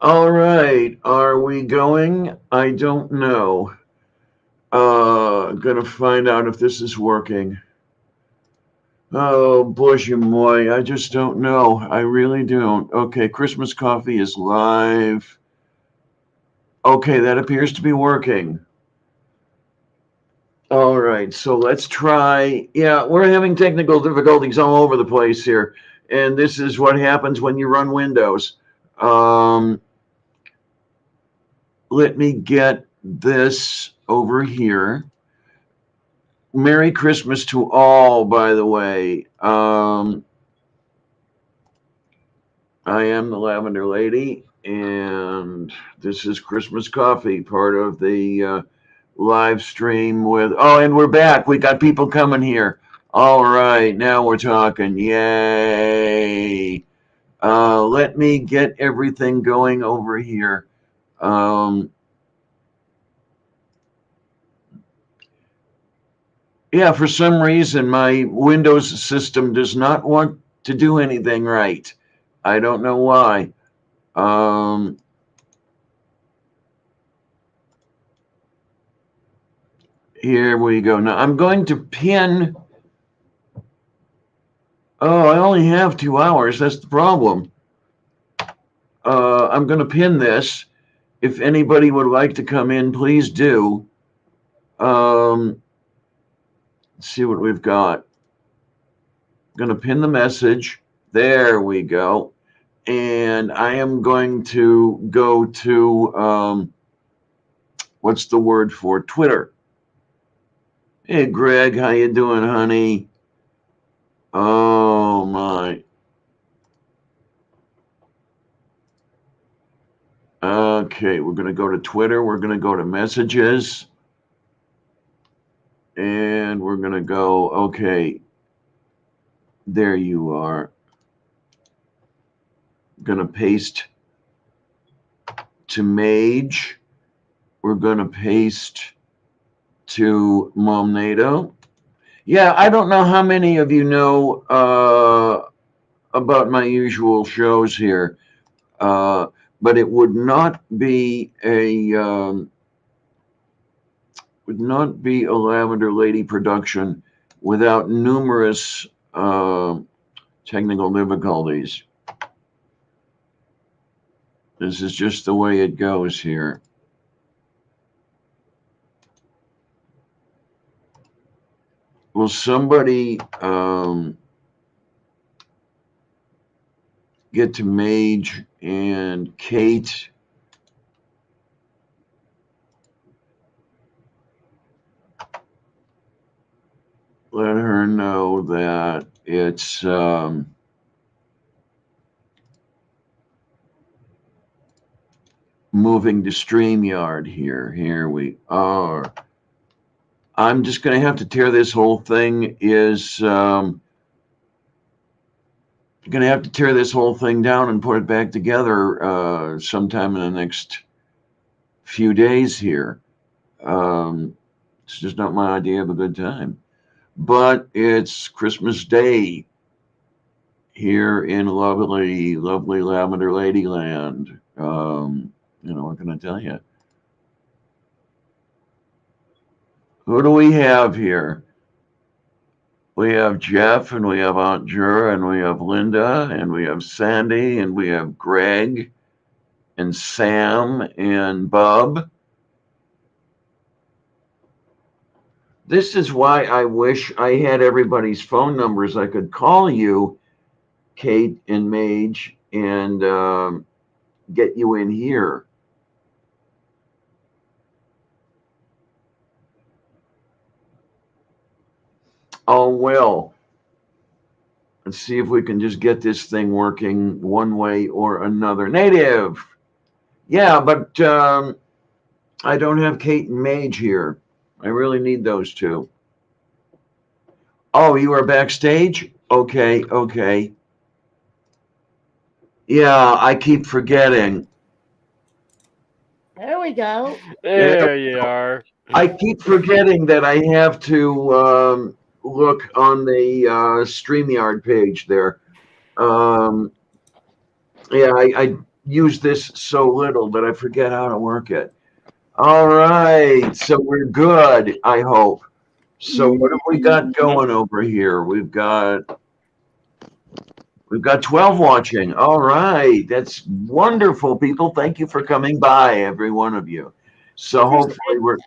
All right, are we going? I don't know. Gonna find out if this is working. Oh, boy, moi, I just don't know. I really don't. Okay, Christmas coffee is live. Okay, that appears to be working. All right, so let's try. Yeah, we're having technical difficulties all over the place here, and this is what happens when you run Windows. Um, Let me get this over here. Merry Christmas to all, by the way. I am the Lavender Lady, and this is Christmas Coffee, part of the live stream with. Oh, and we're back. We got people coming here. All right, now we're talking. Yay. Let me get everything going over here. Um, yeah, for some reason, my Windows system does not want to do anything right. I don't know why. Um, Here we go. Now I'm going to pin. Oh, I only have 2 hours. That's the problem. I'm going to pin this. If anybody would like to come in, please do. Let's see what we've got. I'm going to pin the message. There we go. And I am going to go to what's the word for Twitter? Hey, Greg, how you doing, honey? Oh my. Okay, we're going to go to Twitter. We're going to go to messages. And we're going to go, okay, there you are. Going to paste to Mage. We're going to paste to Mom NATO. Yeah, I don't know how many of you know about my usual shows here, but it would not be a Lavender Lady production without numerous technical difficulties. This is just the way it goes here. Will somebody get to Mage and Kate? Let her know that it's moving to StreamYard here. Here we are. I'm just going to have to tear this whole thing going to have to tear this whole thing down and put it back together sometime in the next few days here. It's just not my idea of a good time. But it's Christmas Day here in lovely Lavender Ladyland. What can I tell you? Who do we have here? We have Jeff, and we have Aunt Jura, and we have Linda, and we have Sandy, and we have Greg, and Sam, and Bub. This is why I wish I had everybody's phone numbers. I could call you, Kate and Mage, and get you in here. Oh, well. Let's see if we can just get this thing working one way or another. Native. Yeah, but I don't have Kate and Mage here. I really need those two. Oh, you are backstage? Okay, okay. Yeah, I keep forgetting. There we go. There you are. I keep forgetting that I have to look on the StreamYard page there. Yeah, use this so little that I forget how to work it. All right, so we're good, I hope. So what have we got going over here? We've got 12 watching. All right, that's wonderful, people. Thank you for coming by, every one of you. So hopefully we're.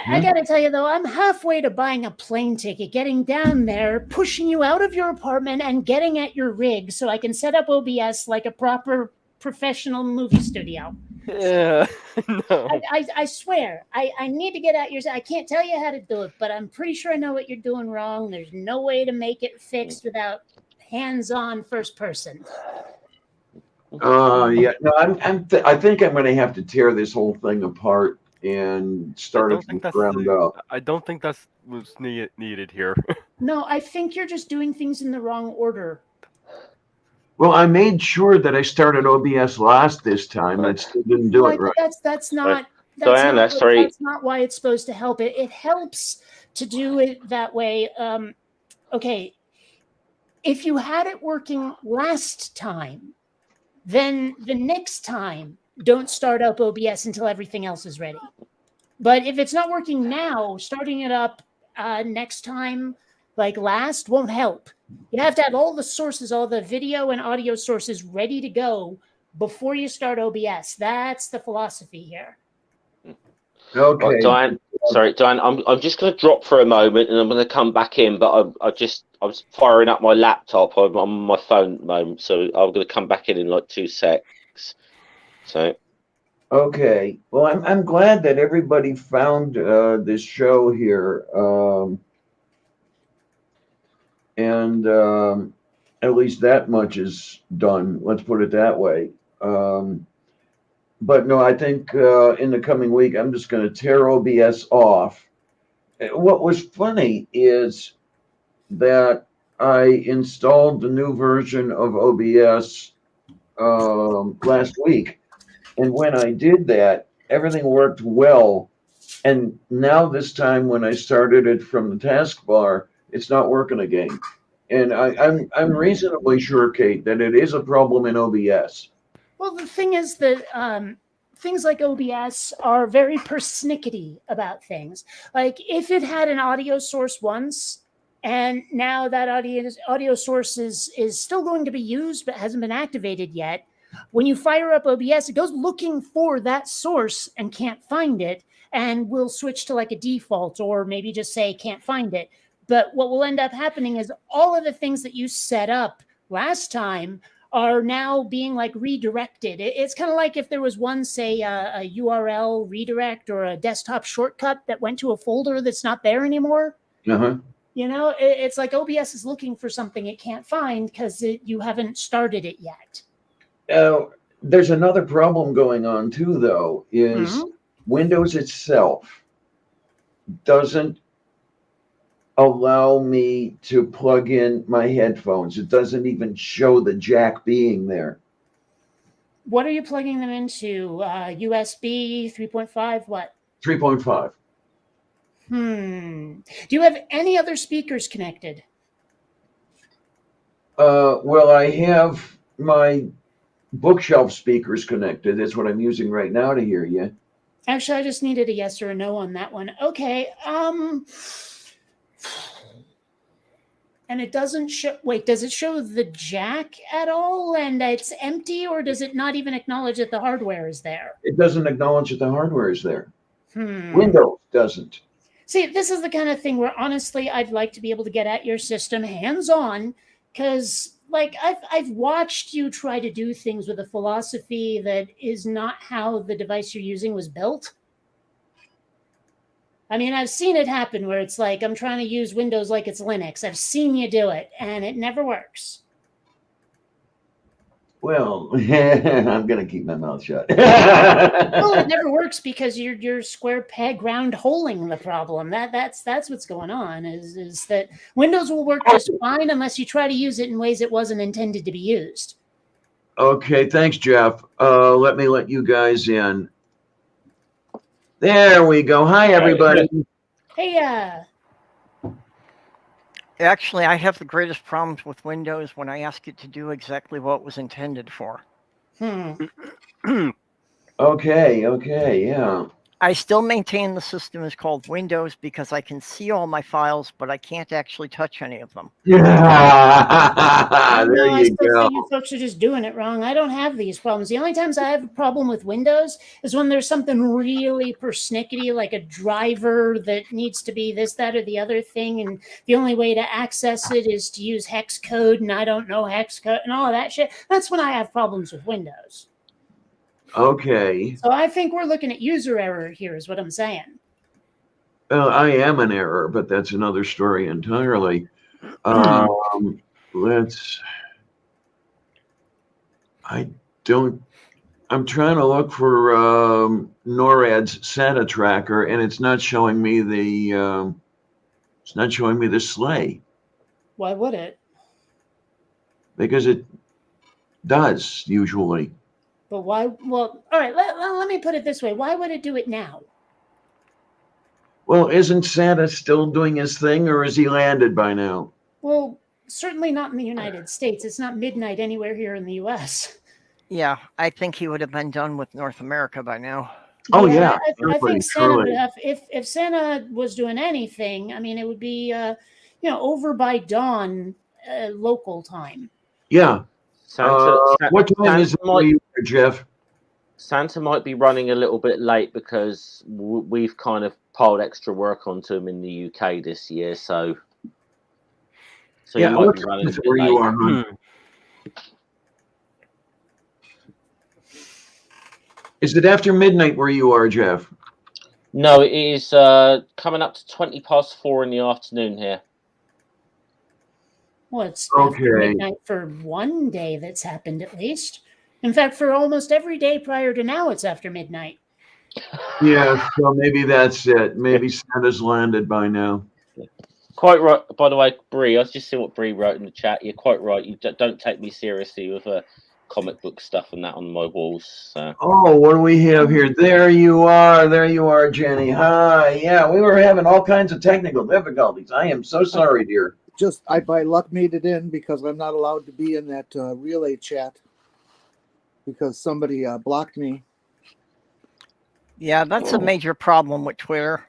I got to tell you, though, I'm halfway to buying a plane ticket, getting down there, pushing you out of your apartment, and getting at your rig so I can set up OBS like a proper professional movie studio. Yeah, no. I swear, I need to get at your. I can't tell you how to do it, but I'm pretty sure I know what you're doing wrong. There's no way to make it fixed without hands-on first person. Yeah, no, I think I'm going to have to tear this whole thing apart and start it from the ground up. I don't think that's what's needed here. No, I think you're just doing things in the wrong order. Well, I made sure that I started OBS last this time. I still didn't do it right. That's not. Diana, That's not why it's supposed to help. It helps to do it that way. Okay, if you had it working last time, then the next time don't start up OBS until everything else is ready. But if it's not working now, starting it up next time, like last, won't help. You have to have all the sources, all the video and audio sources ready to go before you start OBS. That's the philosophy here. Okay. Right, Diane, I'm just going to drop for a moment and I'm going to come back in, but I was firing up my laptop. I'm on my phone at the moment, so I'm going to come back in like 2 secs. So. Okay. Well, I'm glad that everybody found this show here. And at least that much is done. Let's put it that way. But no, I think in the coming week, I'm just going to tear OBS off. What was funny is that I installed the new version of OBS last week. And when I did that, everything worked well. And now this time when I started it from the taskbar, it's not working again. And I'm reasonably sure, Kate, that it is a problem in OBS. Well, the thing is that things like OBS are very persnickety about things. Like if it had an audio source once, and now that audio source is still going to be used but hasn't been activated yet, when you fire up OBS, it goes looking for that source and can't find it, and will switch to like a default or maybe just say can't find it. But what will end up happening is all of the things that you set up last time are now being like redirected. It's kind of like if there was one, say, a URL redirect or a desktop shortcut that went to a folder that's not there anymore. Uh-huh. You know, it's like OBS is looking for something it can't find because you haven't started it yet. There's another problem going on too, though, is Windows itself doesn't allow me to plug in my headphones. It doesn't even show the jack being there. What are you plugging them into? USB 3.5? What? 3.5. Do you have any other speakers connected? Well, I have my bookshelf speakers connected. That's what I'm using right now to hear you. Actually, I just needed a yes or a no on that one. Okay. And it doesn't show. Wait, does it show the jack at all? And it's empty, or does it not even acknowledge that the hardware is there? It doesn't acknowledge that the hardware is there. Windows doesn't. See, this is the kind of thing where honestly, I'd like to be able to get at your system hands-on, because like I've watched you try to do things with a philosophy that is not how the device you're using was built. I mean, I've seen it happen where it's like, I'm trying to use Windows like it's Linux. I've seen you do it, and it never works. Well, I'm going to keep my mouth shut. Well, it never works because you're square peg round holing the problem. That's what's going on, is that Windows will work just fine unless you try to use it in ways it wasn't intended to be used. Okay, thanks, Jeff. Let me let you guys in. There we go. Hi, everybody. Hey, Actually, I have the greatest problems with Windows when I ask it to do exactly what it was intended for. Okay, yeah. I still maintain the system is called Windows because I can see all my files, but I can't actually touch any of them. Yeah, No, there I you still go. think you folks are just doing it wrong. I don't have these problems. The only times I have a problem with Windows is when there's something really persnickety, like a driver that needs to be this, that, or the other thing, and the only way to access it is to use hex code, and I don't know hex code and all of that shit. That's when I have problems with Windows. Okay. So I think we're looking at user error here, is what I'm saying. I am an error, but that's another story entirely. I'm trying to look for NORAD's SATA tracker, and it's not showing me the sleigh, Why would it? because it does usually. But why? Well, all right, let me put it this way. Why would it do it now? Well, isn't Santa still doing his thing, or is he landed by now? Well, certainly not in the United States. It's not midnight anywhere here in the U.S. Yeah, I think he would have been done with North America by now. Oh, yeah, I definitely, think Santa surely. would have. If Santa was doing anything, I mean, it would be over by dawn, local time. Yeah. What time is it Santa for you, Jeff? Santa might be running a little bit late because we've kind of piled extra work onto him in the UK this year, so Yeah, you might what be time running a is it bit where late. you are, hon? Is it after midnight where you are, Jeff? No, it is coming up to 4:20 in the afternoon here. Well, it's after Okay. midnight for one day that's happened at least. In fact, for almost every day prior to now, it's after midnight. Yeah, so maybe that's it. Maybe Santa's landed by now. Quite right. By the way, Bree, I was just seeing what Bree wrote in the chat. You're quite right. You don't take me seriously with comic book stuff and that on my walls. So. Oh, what do we have here? There you are, Jenny. Hi. Yeah, we were having all kinds of technical difficulties. I am so sorry, dear. Just I by luck made it in because I'm not allowed to be in that relay chat because somebody blocked me. Yeah, that's a major problem with Twitter.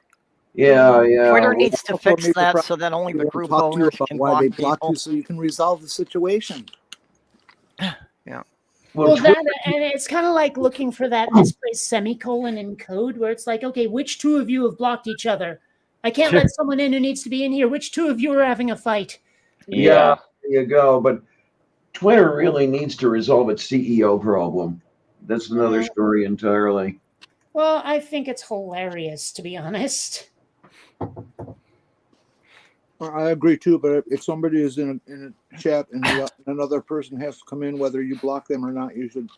Yeah. Twitter needs to Also a fix major that problem. so that only the We'll group talk to you owners about can why block they blocked people. you so you can resolve the situation. Well, that and it's kind of like looking for that misplaced semicolon in code where it's like, okay, which two of you have blocked each other? I can't let someone in who needs to be in here. Which two of you are having a fight? Yeah, there you go. But Twitter really needs to resolve its CEO problem. That's another story entirely. Well, I think it's hilarious, to be honest. I agree too, but if somebody is in a chat and another person has to come in, whether you block them or not, you should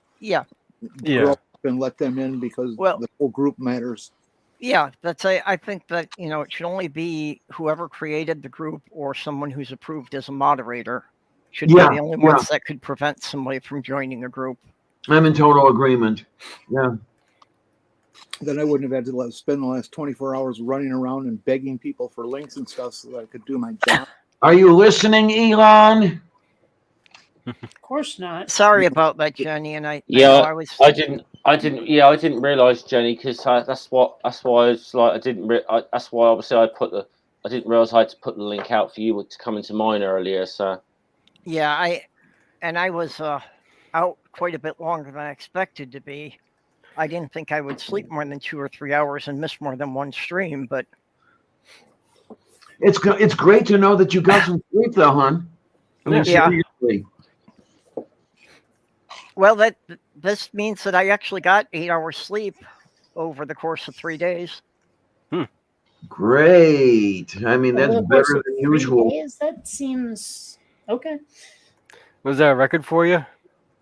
grow up and let them in because the whole group matters. Yeah, I think that it should only be whoever created the group or someone who's approved as a moderator should be the only ones that could prevent somebody from joining a group. I'm in total agreement. Yeah. Then I wouldn't have had to spend the last 24 hours running around and begging people for links and stuff so that I could do my job. Are you listening, Elon? Of course not. Sorry about that, Jenny. And I didn't realize, Jenny, because that's why I was like that's why obviously I didn't realize I had to put the link out for you to come into mine earlier. So yeah, I was out quite a bit longer than I expected to be. I didn't think I would sleep more than 2 or 3 hours and miss more than one stream, but it's great to know that you got some sleep, though, hon. I mean, seriously. Well, this means that I actually got 8 hours sleep over the course of 3 days. Great. I mean, that's better than usual. Days? That seems okay. Was that a record for you?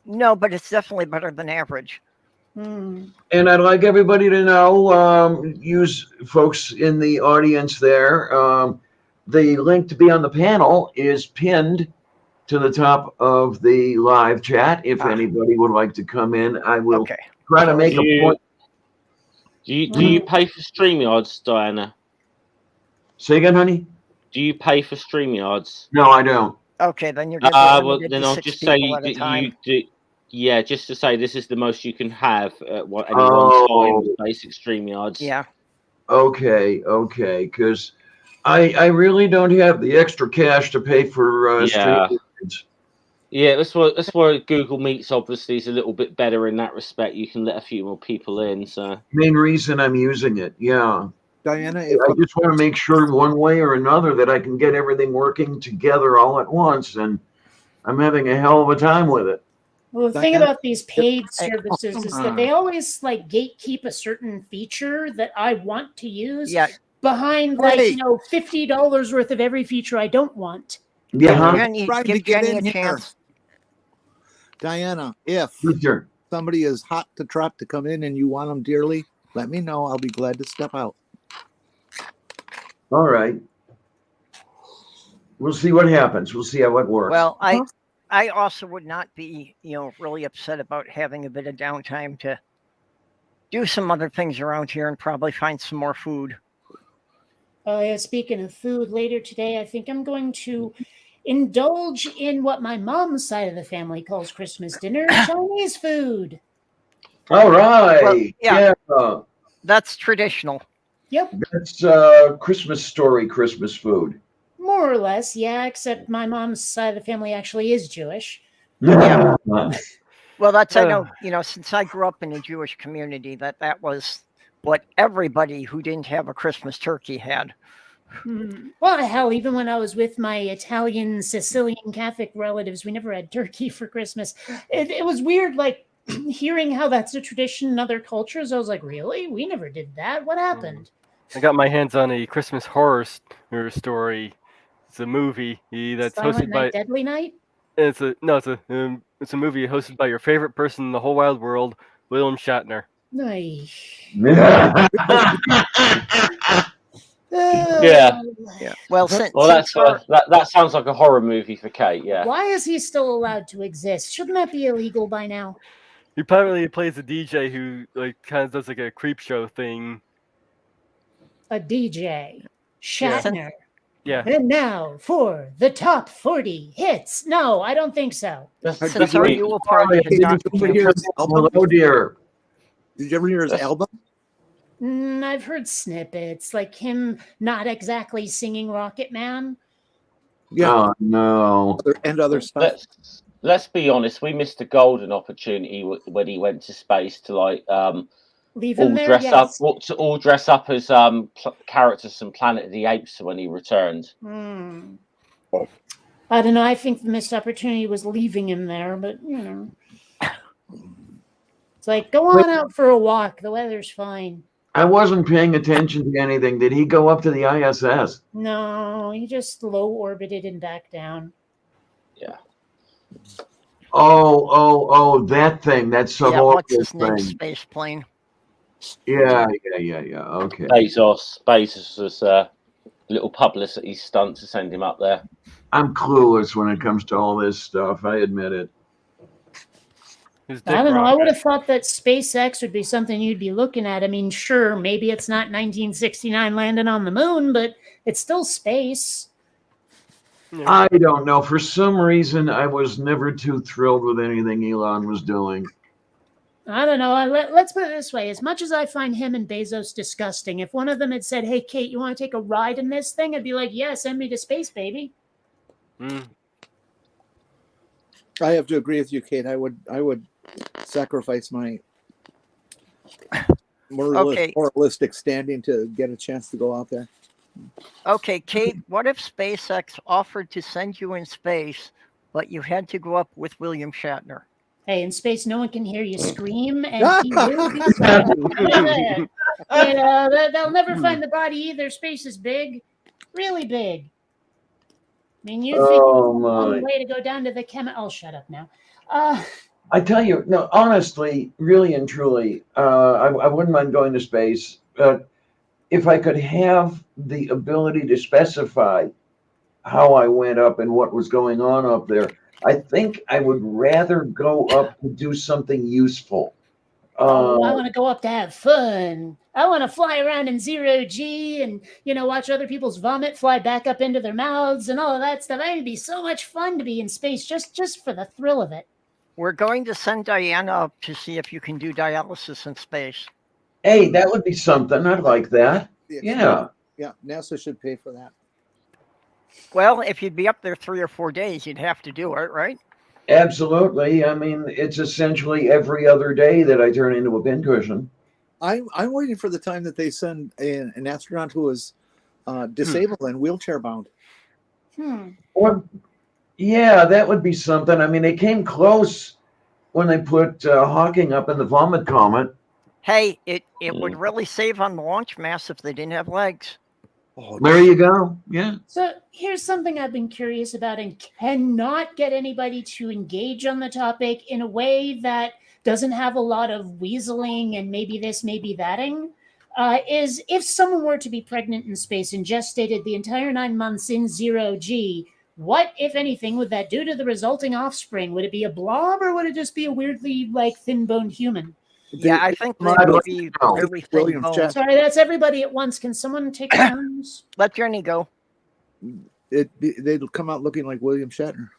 No, but it's definitely better than average. And I'd like everybody to know, use folks in the audience there. The link to be on the panel is pinned to the top of the live chat. If anybody would like to come in, I will try to make a point. Do you pay for StreamYards, Diana? Say again, honey? Do you pay for StreamYards? No, I don't. Okay, then you're well, then I'll just say Yeah, just to say this is the most you can have at any one time with basic StreamYards. Yeah. Okay, because I really don't have the extra cash to pay for StreamYards. Yeah, that's why Google Meets obviously is a little bit better in that respect. You can let a few more people in. So main reason I'm using it. Yeah. Diana, I just want to make sure one way or another that I can get everything working together all at once, and I'm having a hell of a time with it. Well, the thing about these paid services is that they always like gatekeep a certain feature that I want to use behind $50 worth of every feature I don't want. Yeah. Give Jenny a chance. Diana, if somebody is hot to trot to come in and you want them dearly, let me know. I'll be glad to step out. All right. We'll see what happens. We'll see how it works. Well, I also would not be, really upset about having a bit of downtime to do some other things around here and probably find some more food. Oh, yeah. Speaking of food, later today, I think I'm going to indulge in what my mom's side of the family calls Christmas dinner, Chinese food. All right. Well, yeah. That's traditional. Yep. That's Christmas story, Christmas food. More or less, yeah, except my mom's side of the family actually is Jewish. Yeah. Well, that's, I know, since I grew up in a Jewish community, that was what everybody who didn't have a Christmas turkey had. Well, hell, even when I was with my Italian, Sicilian Catholic relatives, we never had turkey for Christmas. It was weird, like, hearing how that's a tradition in other cultures. I was like, really? We never did that. What happened? I got my hands on a Christmas horror story. It's a movie that's Silent hosted Night, by Deadly Night. It's a movie hosted by your favorite person in the whole wide world, William Shatner. Nice. Yeah. Well, that sounds like a horror movie for Kate. Yeah. Why is he still allowed to exist? Shouldn't that be illegal by now? He apparently plays a DJ who kind of does like a creep show thing. A DJ, Shatner. Yeah. And now for the top 40 hits. No, I don't think so. Hello, dear. Did you ever hear his album? I've heard snippets, like him not exactly singing Rocket Man. Yeah. Oh, no. Other stuff. Let's be honest. We missed a golden opportunity when he went to space to leave him there. All dress up as characters from Planet of the Apes when he returned. I don't know. I think the missed opportunity was leaving him there, but it's like, go on out for a walk. The weather's fine. I wasn't paying attention to anything. Did he go up to the ISS? No, he just low orbited and back down. Yeah. Oh, that thing. That's some what's his name? Space plane. Yeah. Okay. Bezos was a little publicity stunt to send him up there. I'm clueless when it comes to all this stuff. I admit it. I don't know. I would have thought that SpaceX would be something you'd be looking at. I mean, sure, maybe it's not 1969 landing on the moon, but it's still space. I don't know. For some reason, I was never too thrilled with anything Elon was doing. I don't know. Let's put it this way. As much as I find him and Bezos disgusting, if one of them had said, hey, Kate, you want to take a ride in this thing? I'd be like, yeah, send me to space, baby. I have to agree with you, Kate. I would sacrifice my moralistic standing to get a chance to go out there. Okay, Kate, what if SpaceX offered to send you in space, but you had to go up with William Shatner? Hey, in space, no one can hear you scream, and he will be silent. They'll never find the body either. Space is big, really big. I mean, you think it's a long way to go down to the I'll shut up now. I tell you, no, honestly, really and truly, I wouldn't mind going to space, but if I could have the ability to specify how I went up and what was going on up there, I think I would rather go up to do something useful. I want to go up to have fun. I want to fly around in zero G and, watch other people's vomit fly back up into their mouths and all of that stuff. It'd be so much fun to be in space just for the thrill of it. We're going to send Diana up to see if you can do dialysis in space. Hey, that would be something. I'd like that. Yeah. Yeah, NASA should pay for that. Well, if you'd be up there 3 or 4 days, you'd have to do it, right? Absolutely. I mean, it's essentially every other day that I turn into a pincushion. I'm waiting for the time that they send an astronaut who is disabled and wheelchair bound. Well, yeah, that would be something. I mean, they came close when they put Hawking up in the Vomit Comet. Hey, it would really save on the launch mass if they didn't have legs. Oh, There you go. Yeah. So here's something I've been curious about and cannot get anybody to engage on the topic in a way that doesn't have a lot of weaseling and maybe this, maybe thatting. Is if someone were to be pregnant in space and gestated the entire 9 months in 0G, what, if anything, would that do to the resulting offspring? Would it be a blob or would it just be a weirdly thin-boned human? Yeah, I think that would be very thin bone. Sorry, that's everybody at once. Can someone take turns? Let Jenny go. They'd come out looking like William Shatner.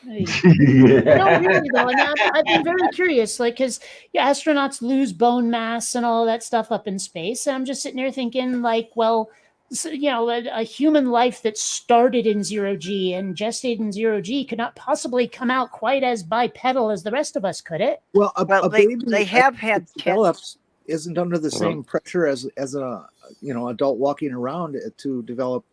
Yeah. No, really though. And I've been very curious, like, because astronauts lose bone mass and all that stuff up in space. And I'm just sitting there thinking, like, well, a human life that started in 0G and gestated in 0G could not possibly come out quite as bipedal as the rest of us, could it? Well, a baby they have had develops isn't under the same pressure as a adult walking around to develop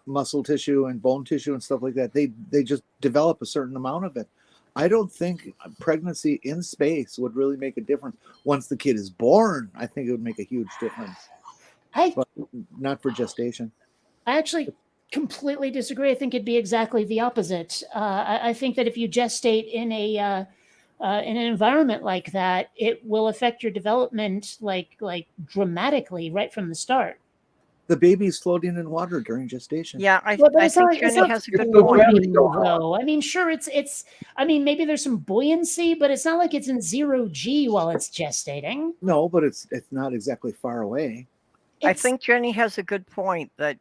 muscle tissue and bone tissue and stuff like that. They just develop a certain amount of it. I don't think pregnancy in space would really make a difference. Once the kid is born, I think it would make a huge difference. But not for gestation. I actually completely disagree. I think it'd be exactly the opposite. I think that if you gestate in an environment like that, it will affect your development like dramatically right from the start. The baby's floating in water during gestation. Yeah, I think Jenny has a good point. Though. I mean, sure, it's. I mean, maybe there's some buoyancy, but it's not like it's in 0G while it's gestating. No, but it's not exactly far away. I think Jenny has a good point that,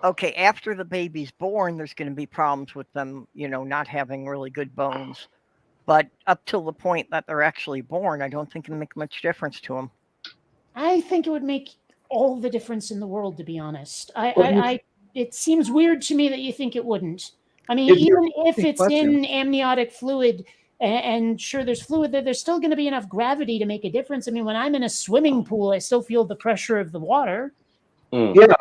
okay, after the baby's born, there's going to be problems with them, not having really good bones. But up till the point that they're actually born, I don't think it'll make much difference to them. I think it would make all the difference in the world, to be honest. It seems weird to me that you think it wouldn't. I mean, even if it's in amniotic fluid, and sure, there's fluid there, there's still going to be enough gravity to make a difference. I mean, when I'm in a swimming pool, I still feel the pressure of the water. Yeah.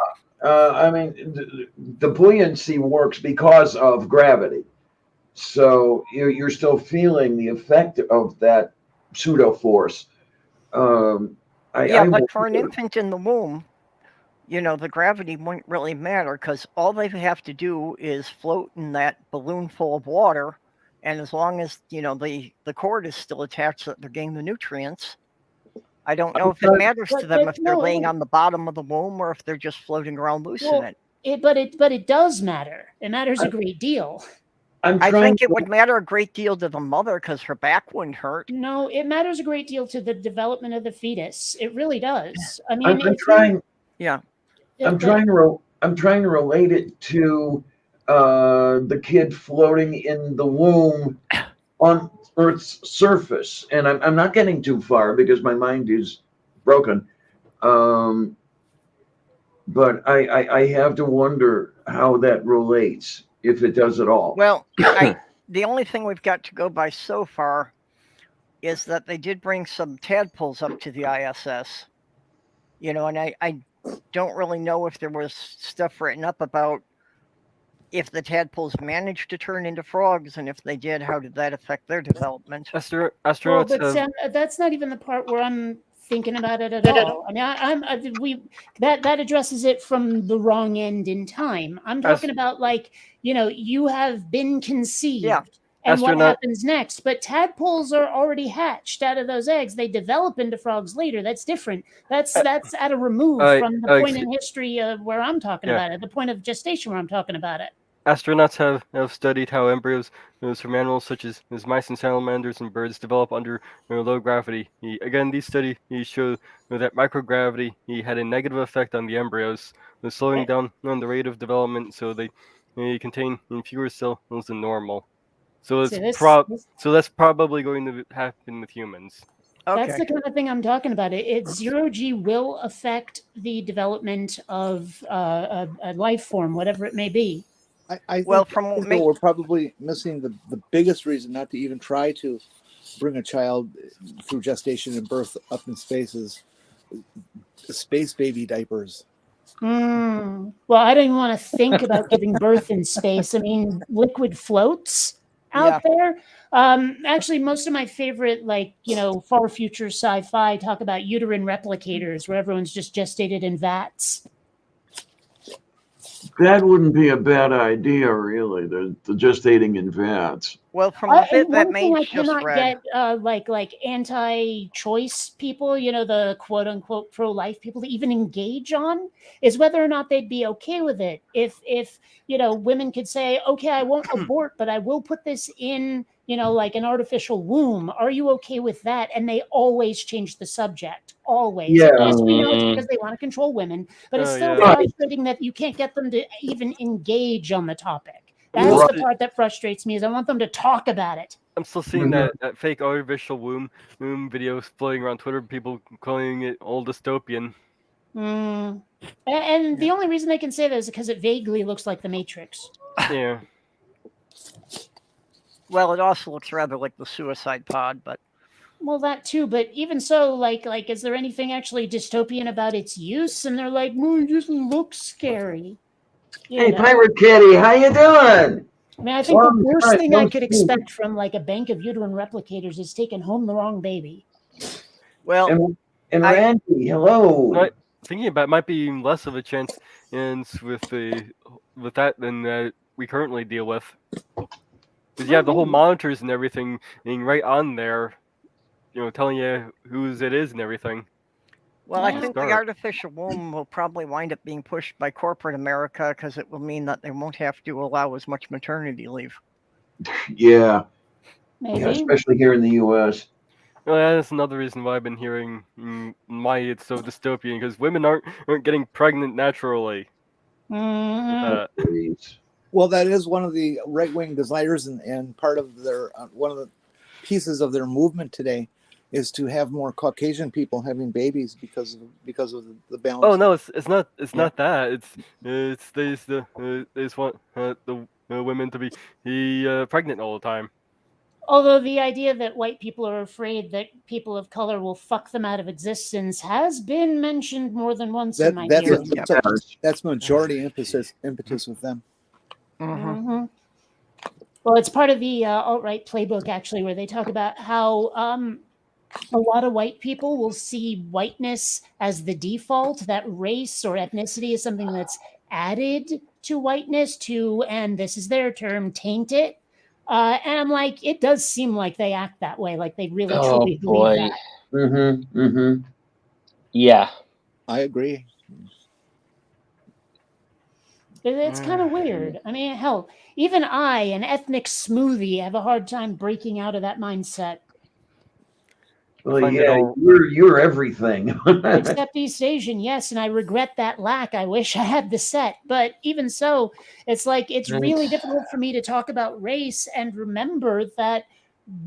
I mean, the buoyancy works because of gravity. So you're still feeling the effect of that pseudo force. But for an infant in the womb, the gravity wouldn't really matter because all they have to do is float in that balloon full of water. And as long as, the cord is still attached so that they're getting the nutrients, I don't know if it matters to them if they're laying on the bottom of the womb or if they're just floating around loose in it. But it does matter. It matters a great deal. I think it would matter a great deal to the mother because her back wouldn't hurt. No, it matters a great deal to the development of the fetus. It really does. I mean, I'm trying to relate it to the kid floating in the womb on Earth's surface, and I'm not getting too far because my mind is broken. But I have to wonder how that relates, if it does at all. Well, the only thing we've got to go by so far is that they did bring some tadpoles up to the ISS. And I don't really know if there was stuff written up about if the tadpoles managed to turn into frogs, and if they did, how did that affect their development? Astronauts that's not even the part where I'm thinking about it at all. I mean, that addresses it from the wrong end in time. I'm talking about you have been conceived. Yeah. And what happens next? But tadpoles are already hatched out of those eggs. They develop into frogs later. That's different. That's at a remove from the point in history where I'm talking about it, the point of gestation where I'm talking about it. Astronauts have studied how embryos from animals such as mice and salamanders and birds develop under low gravity. These studies show that microgravity had a negative effect on the embryos, slowing down the rate of development, so they contain fewer cells than normal. So it's See, this- so that's probably going to happen with humans. That's Okay. the kind of thing I'm talking about. It zero G will affect the development of a life form, whatever it may be. I think, Well, I think that we're probably missing the biggest reason not to even try to bring a child through gestation and birth up in space is space baby diapers. Well, I don't even want to think about giving birth in space. I mean, liquid floats out there. Actually, most of my favorite, far future sci-fi talk about uterine replicators, where everyone's just gestated in vats. That wouldn't be a bad idea, really. The gestating in vats. Well, from the bit that one thing Mage I just cannot read, get anti-choice people, the quote unquote pro-life people, to even engage on is whether or not they'd be okay with it. If women could say, okay, I won't abort, but I will put this in, like an artificial womb. Are you okay with that? And they always change the subject. Always. Yeah. Yes, we know it's because they want to control women, but it's still frustrating that you can't get them to even engage on the topic. That's the part that frustrates me, is I want them to talk about it. I'm still seeing that fake artificial womb videos floating around Twitter, people calling it all dystopian. And the only reason they can say that is because it vaguely looks like the Matrix. Yeah. Well, it also looks rather like the Suicide Pod, but... Well, that too, but even so, is there anything actually dystopian about its use? And they're like, well, it just looks scary. Hey, Pirate Kitty, how you doing? I mean, I think the worst thing I could expect from a bank of uterine replicators is taking home the wrong baby. Well, and Randy, hello. Thinking about it might be less of a chance with that than we currently deal with. Because you have the whole monitors and everything being right on there, telling you whose it is and everything. Well, I think the artificial womb will probably wind up being pushed by corporate America because it will mean that they won't have to allow as much maternity leave. Yeah. Maybe. Yeah, especially here in the U.S. Well, that's another reason why I've been hearing why it's so dystopian, because women aren't getting pregnant naturally. Mm-hmm. Well, that is one of the right-wing desires, and part of their one of the pieces of their movement today is to have more Caucasian people having babies because of the balance. Oh no, it's not not that. It's they just want the women to be pregnant all the time. Although the idea that white people are afraid that people of color will fuck them out of existence has been mentioned more than once in my hearing. That's majority impetus with them. Mm-hmm. Well, it's part of the alt-right playbook, actually, where they talk about how a lot of white people will see whiteness as the default, that race or ethnicity is something that's added to whiteness and this is their term, taint it. And I'm like, it does seem like they act that way, like they really truly believe that. Mm-hmm. Mm-hmm. Yeah. I agree. It's kind of weird. I mean, hell, even I, an ethnic smoothie, have a hard time breaking out of that mindset. Well, yeah, you're everything. Except East Asian, yes, and I regret that lack. I wish I had the set. But even so, it's like it's really difficult for me to talk about race and remember that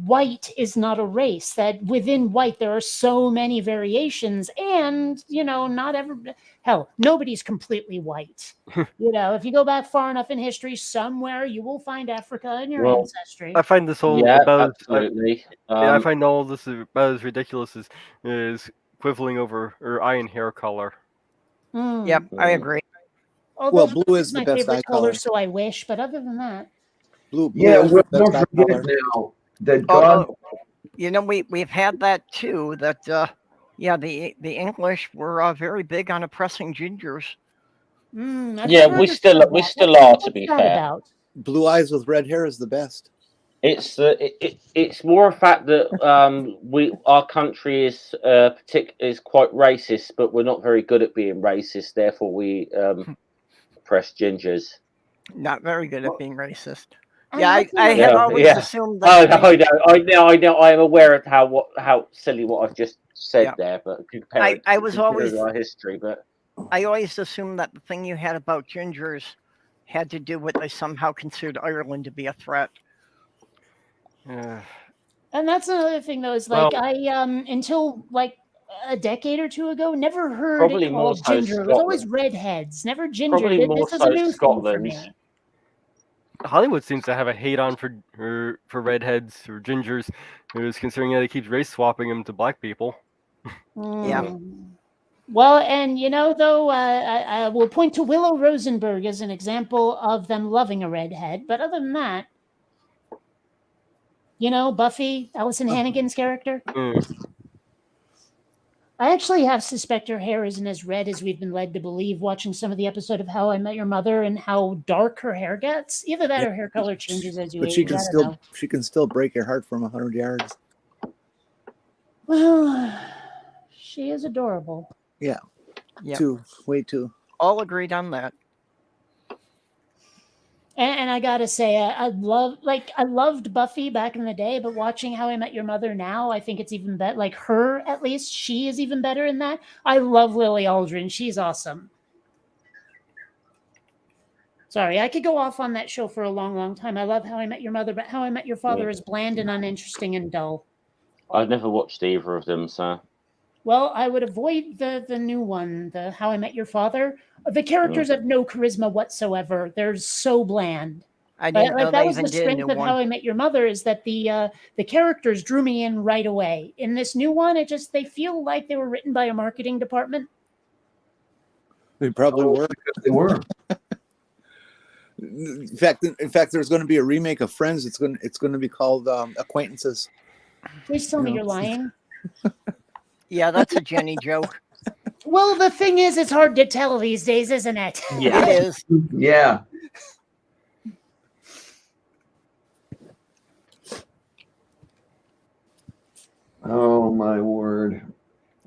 white is not a race, that within white there are so many variations, and nobody's completely white. If you go back far enough in history, somewhere you will find Africa in your ancestry. I find this whole absolutely. I find all this about as ridiculous as quibbling over eye and hair color. Yep, I agree. Although blue is my the best favorite eye color, color. so I wish. But other than that, blue is the best don't eye forget color. now that God. We've had that too. That the English were very big on oppressing gingers. We still are, to be fair. Blue eyes with red hair is the best. It's more a fact that our country is quite racist, but we're not very good at being racist. Therefore, we oppress gingers. Not very good at being racist. I have always assumed that. I know. I am aware of how silly what I've just said there, but I was always our history, but I always assumed that the thing you had about gingers had to do with they somehow considered Ireland to be a threat. And that's another thing, though, is like I until like a decade or two ago, never heard Probably it more called so ginger. It was always Scotland. redheads, never ginger. Probably more This is a so new thing for Scotland. me. Hollywood seems to have a hate on for redheads or gingers, considering that it keeps race swapping them to black people. Yeah. Well, and though, I will point to Willow Rosenberg as an example of them loving a redhead. But other than that, Buffy, Allison Hannigan's character. I actually have suspect her hair isn't as red as we've been led to believe watching some of the episode of How I Met Your Mother and how dark her hair gets. Either that or hair color changes as you age. But she can still break your heart from 100 yards. Well, she is adorable. Yeah. Yeah. Way too. All agreed on that. And I gotta say, I loved Buffy back in the day, but watching How I Met Your Mother now, I think it's even better. Like her, at least, she is even better in that. I love Lily Aldrin; she's awesome. Sorry, I could go off on that show for a long, long time. I love How I Met Your Mother, but How I Met Your Father is bland and uninteresting and dull. I've never watched either of them, so. Well, I would avoid the new one, the How I Met Your Father. The characters have no charisma whatsoever. They're so bland. I didn't know that they was even the did a strength new of one. How I Met Your Mother, is that the characters drew me in right away. In this new one, they feel like they were written by a marketing department. They probably were. Because they were. In fact, there's going to be a remake of Friends. It's going to be called Acquaintances. Please tell me you're lying. Yeah, that's a Jenny joke. Well, the thing is, it's hard to tell these days, isn't it? Yeah. It is. Yeah. Oh my word.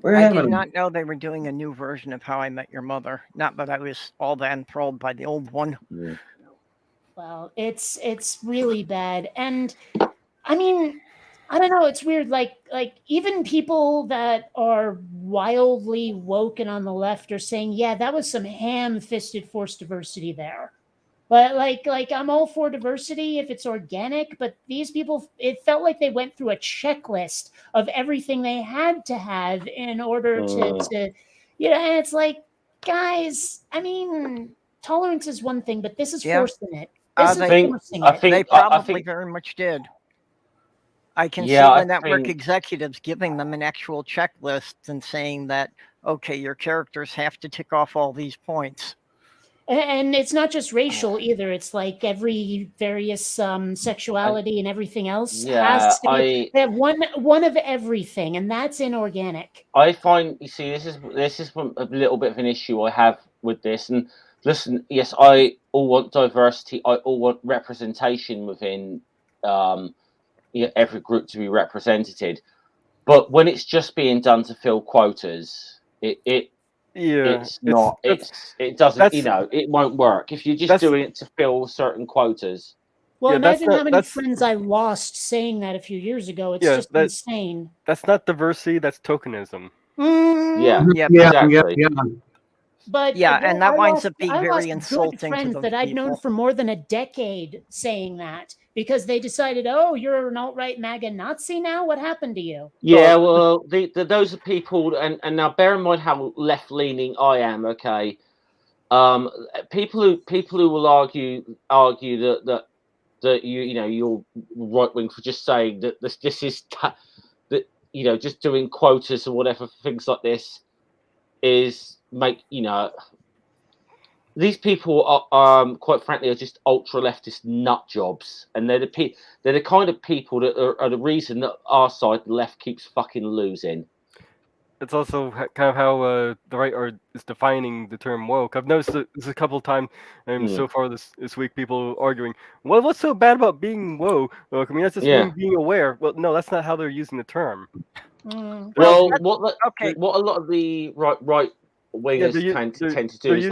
I did not know they were doing a new version of How I Met Your Mother. Not that I was all that enthralled by the old one. Yeah. Well, it's really bad. And I mean, I don't know, it's weird. Like even people that are wildly woke and on the left are saying, yeah, that was some ham-fisted forced diversity there. But like I'm all for diversity if it's organic, but these people, it felt like they went through a checklist of everything they had to have in order to and it's like, guys, I mean, tolerance is one thing, but this is forcing it. They probably very much did. I can see the network executives giving them an actual checklist and saying that, okay, your characters have to tick off all these points. And it's not just racial either. It's like every various sexuality and everything else has to be. They have one of everything, and that's inorganic. I find, you see, this is a little bit of an issue I have with this. And listen, yes, I all want diversity. I all want representation within every group to be represented. But when it's just being done to fill quotas, it doesn't, it won't work if you're just doing it to fill certain quotas. Well, imagine how many friends I lost saying that a few years ago. It's just insane. That's not diversity, that's tokenism. Yeah, exactly. But and that winds up being very insulting to friends those that I'd known for more than a decade saying that because they decided, oh, you're an alt-right MAGA Nazi now? What happened to you? Yeah, well, those are people, and now bear in mind how left-leaning I am. Okay, people who will argue that you're right-wing for just saying that this is that just doing quotas or whatever things like this is these people are quite frankly are just ultra leftist nut jobs, and they're the kind of people that are the reason that our side, the left, keeps fucking losing. It's also kind of how the right is defining the term woke. I've noticed this a couple of times so far this week. People arguing, well, what's so bad about being woke? I mean, that's just being aware. Well, no, that's not how they're using the term. Well, what a lot of the right wingers tend to do is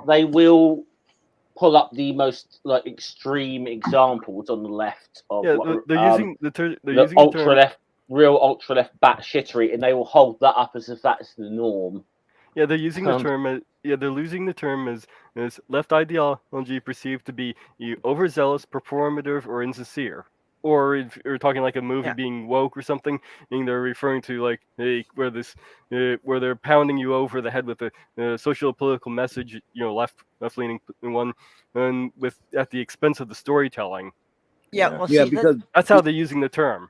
they will pull up the most extreme examples on the left of they're using the ultra left, real ultra left batshittery, and they will hold that up as if that's the norm. Yeah, they're using the term. They're losing the term as left ideology perceived to be overzealous, performative, or insincere. or if you're talking like a movie being woke or something, and they're referring to like where they're pounding you over the head with a social political message, left leaning one, and at the expense of the storytelling. Yeah, well, because that's how they're using the term.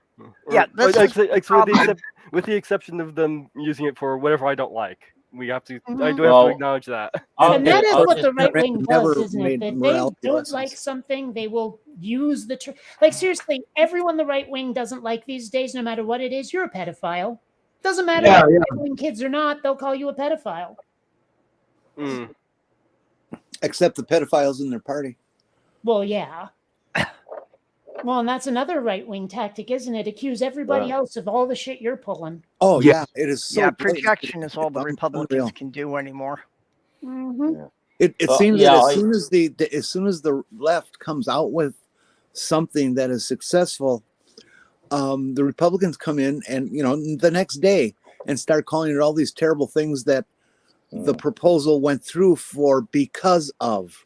With the exception of them using it for whatever I don't like. We have to. I do have to acknowledge that. And that is what the right wing does, isn't it? If they don't like something, they will use the term. Like, seriously, everyone the right wing doesn't like these days, no matter what it is, you're a pedophile. Doesn't matter if you're right-wing kids or not, they'll call you a pedophile. Except the pedophiles in their party. Well, yeah. Well, and that's another right-wing tactic, isn't it? Accuse everybody else of all the shit you're pulling. Oh, yeah. It is so projection is all the Republicans can do anymore. Mm-hmm. It seems that as soon as the left comes out with something that is successful, the Republicans come in and, the next day and start calling it all these terrible things that the proposal went through for because of,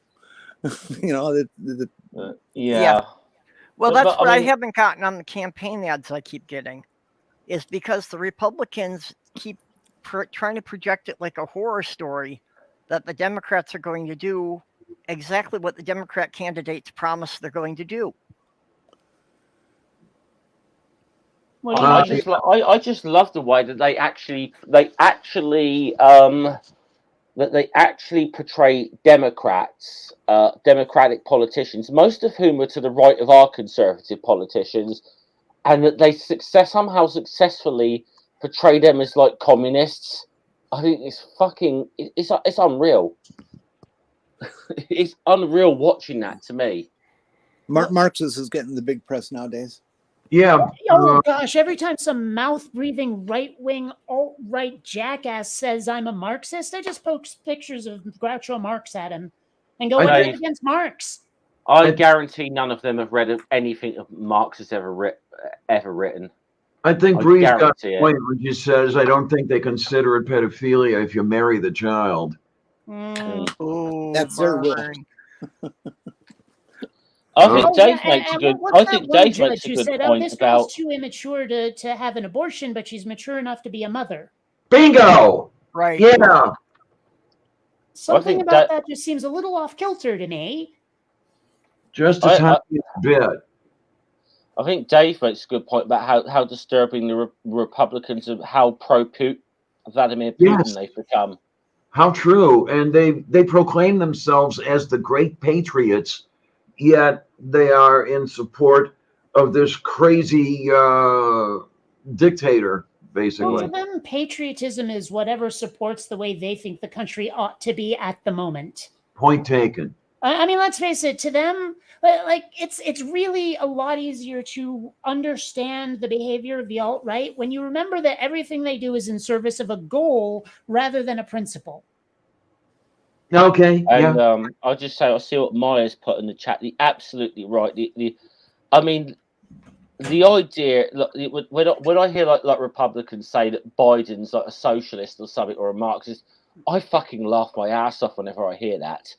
Well, that's what I haven't gotten on the campaign ads I keep getting, is because the Republicans keep trying to project it like a horror story that the Democrats are going to do exactly what the Democrat candidates promise they're going to do. I just love the way that they actually portray Democrats, Democratic politicians, most of whom are to the right of our conservative politicians, and that they somehow successfully portray them as like communists. I think it's unreal. It's unreal watching that to me. Marxist is getting the big press nowadays. Yeah. Oh gosh! Every time some mouth-breathing right-wing alt-right jackass says I'm a Marxist, I just post pictures of Groucho Marx at him and go against Marx. I guarantee none of them have read anything of Marx has ever written. I think Bree's got a point when he says, "I don't think they consider it pedophilia if you marry the child." Oh, that's their rule. I think Dave makes a good. I think Dave makes a good point this about. girl's too immature to have an abortion, but she's mature enough to be a mother. Bingo. Right. Yeah. Something about that just seems a little off kilter to me. Just a tiny bit. I think Dave makes a good point about how disturbing the Republicans of how pro-Putin Vladimir Putin they've become. How true, and they proclaim themselves as the great patriots. Yet they are in support of this crazy dictator, basically. Well, to them, patriotism is whatever supports the way they think the country ought to be at the moment. Point taken. I mean, let's face it, to them, like it's really a lot easier to understand the behavior of the alt-right when you remember that everything they do is in service of a goal rather than a principle. Okay. And I'll just say, I'll see what Maya's put in the chat. Absolutely right. I mean, the idea. Look, when I hear like Republicans say that Biden's like a socialist or something or a Marxist, I fucking laugh my ass off whenever I hear that,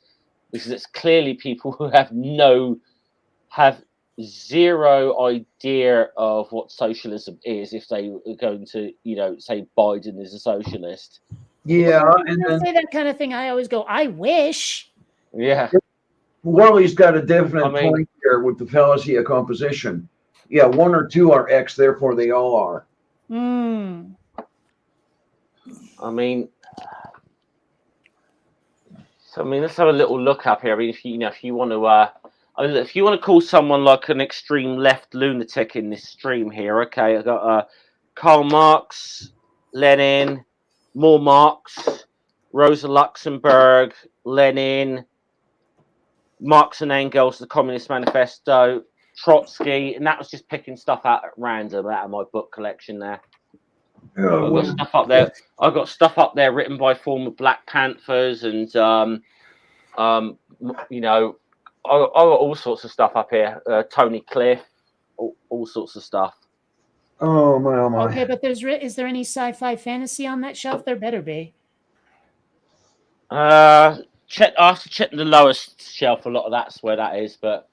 because it's clearly people who have zero idea of what socialism is if they are going to say Biden is a socialist. Yeah, and then say that kind of thing. I always go, I wish. Yeah. Worley's got a definite point here with the fallacy of composition. Yeah, one or two are X, therefore they all are. I mean, let's have a little look up here. I mean, if you want to, call someone like an extreme left lunatic in this stream here, okay, I got Karl Marx, Lenin. More Marx, Rosa Luxemburg, Lenin, Marx and Engels, the Communist Manifesto, Trotsky, and that was just picking stuff out at random out of my book collection there. I've got stuff up there. I've got stuff up there written by former Black Panthers, and I got all sorts of stuff up here. Tony Cliff, all sorts of stuff. Oh my! Okay, but is there any sci-fi fantasy on that shelf? There better be. I have to check the lowest shelf. A lot of that's where that is, but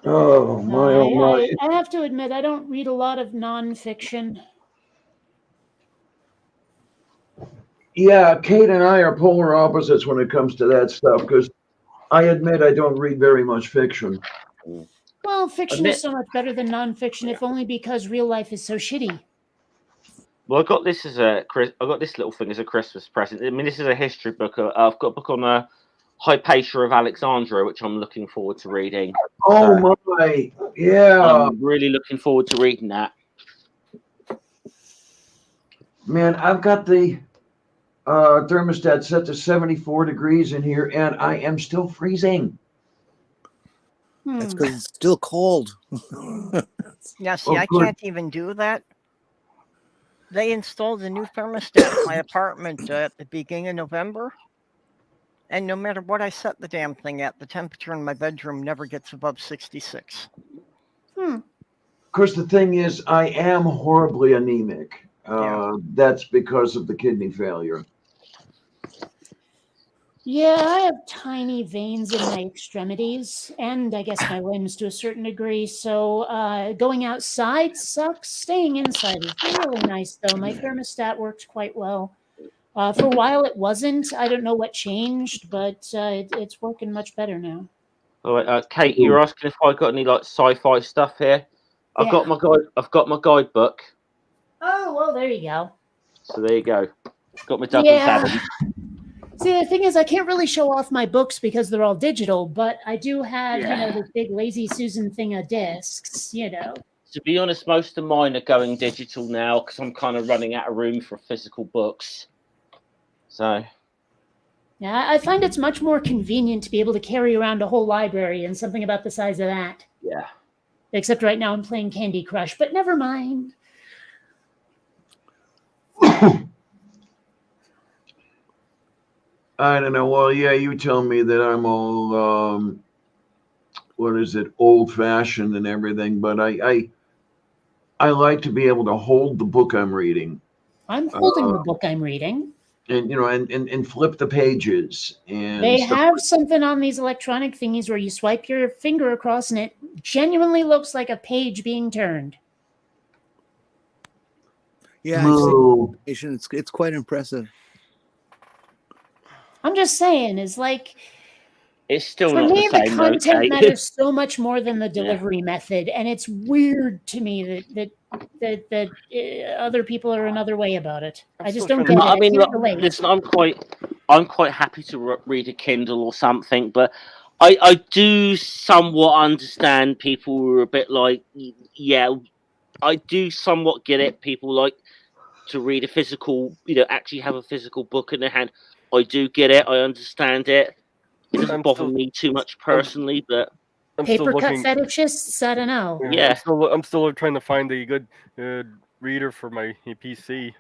Oh my! Oh my! I have to admit, I don't read a lot of nonfiction. Yeah, Kate and I are polar opposites when it comes to that stuff because I admit I don't read very much fiction. Well, fiction is so much better than nonfiction, if only because real life is so shitty. Well, I got this little thing as a Christmas present. I mean, this is a history book. I've got a book on Hypatia of Alexandria, which I'm looking forward to reading. Oh my! Yeah, I'm really looking forward to reading that. Man, I've got the thermostat set to 74 degrees in here, and I am still freezing. That's because it's still cold. Yeah, see, I can't even do that. They installed a new thermostat in my apartment at the beginning of November. And no matter what I set the damn thing at, the temperature in my bedroom never gets above 66. Of course, the thing is, I am horribly anemic. That's because of the kidney failure. Yeah, I have tiny veins in my extremities, and I guess my limbs to a certain degree. So going outside sucks. Staying inside is really nice, though. My thermostat works quite well. For a while, it wasn't. I don't know what changed, but it's working much better now. All right, Kate, you're asking if I got any like sci-fi stuff here. I've got my guidebook. Oh well, there you go. So there you go. Got my Douglas Adams. See, the thing is, I can't really show off my books because they're all digital, but I do have, the big Lazy Susan thing of discs, To be honest, most of mine are going digital now because I'm kind of running out of room for physical books. So. Yeah, I find it's much more convenient to be able to carry around a whole library and something about the size of that. Yeah. Except right now I'm playing Candy Crush, but never mind. I don't know. Well, yeah, you tell me that I'm all, old-fashioned and everything, but I like to be able to hold the book I'm reading. I'm holding the book I'm reading. And, and flip the pages. And they have something on these electronic thingies where you swipe your finger across and it genuinely looks like a page being turned. Yeah, it's quite impressive. I'm just saying, it's like it's still for not me, the same. The content matters so much more than the delivery method, and it's weird to me that other people are another way about it. I just don't get it. I mean, listen, I'm quite happy to read a Kindle or something, but I do somewhat understand people who are a bit like, I do somewhat get it. People like to read a physical, actually have a physical book in their hand. I do get it. I understand it. It doesn't bother me too much personally, but paper cut fetishists, I don't know. Yeah, I'm still trying to find a good reader for my PC.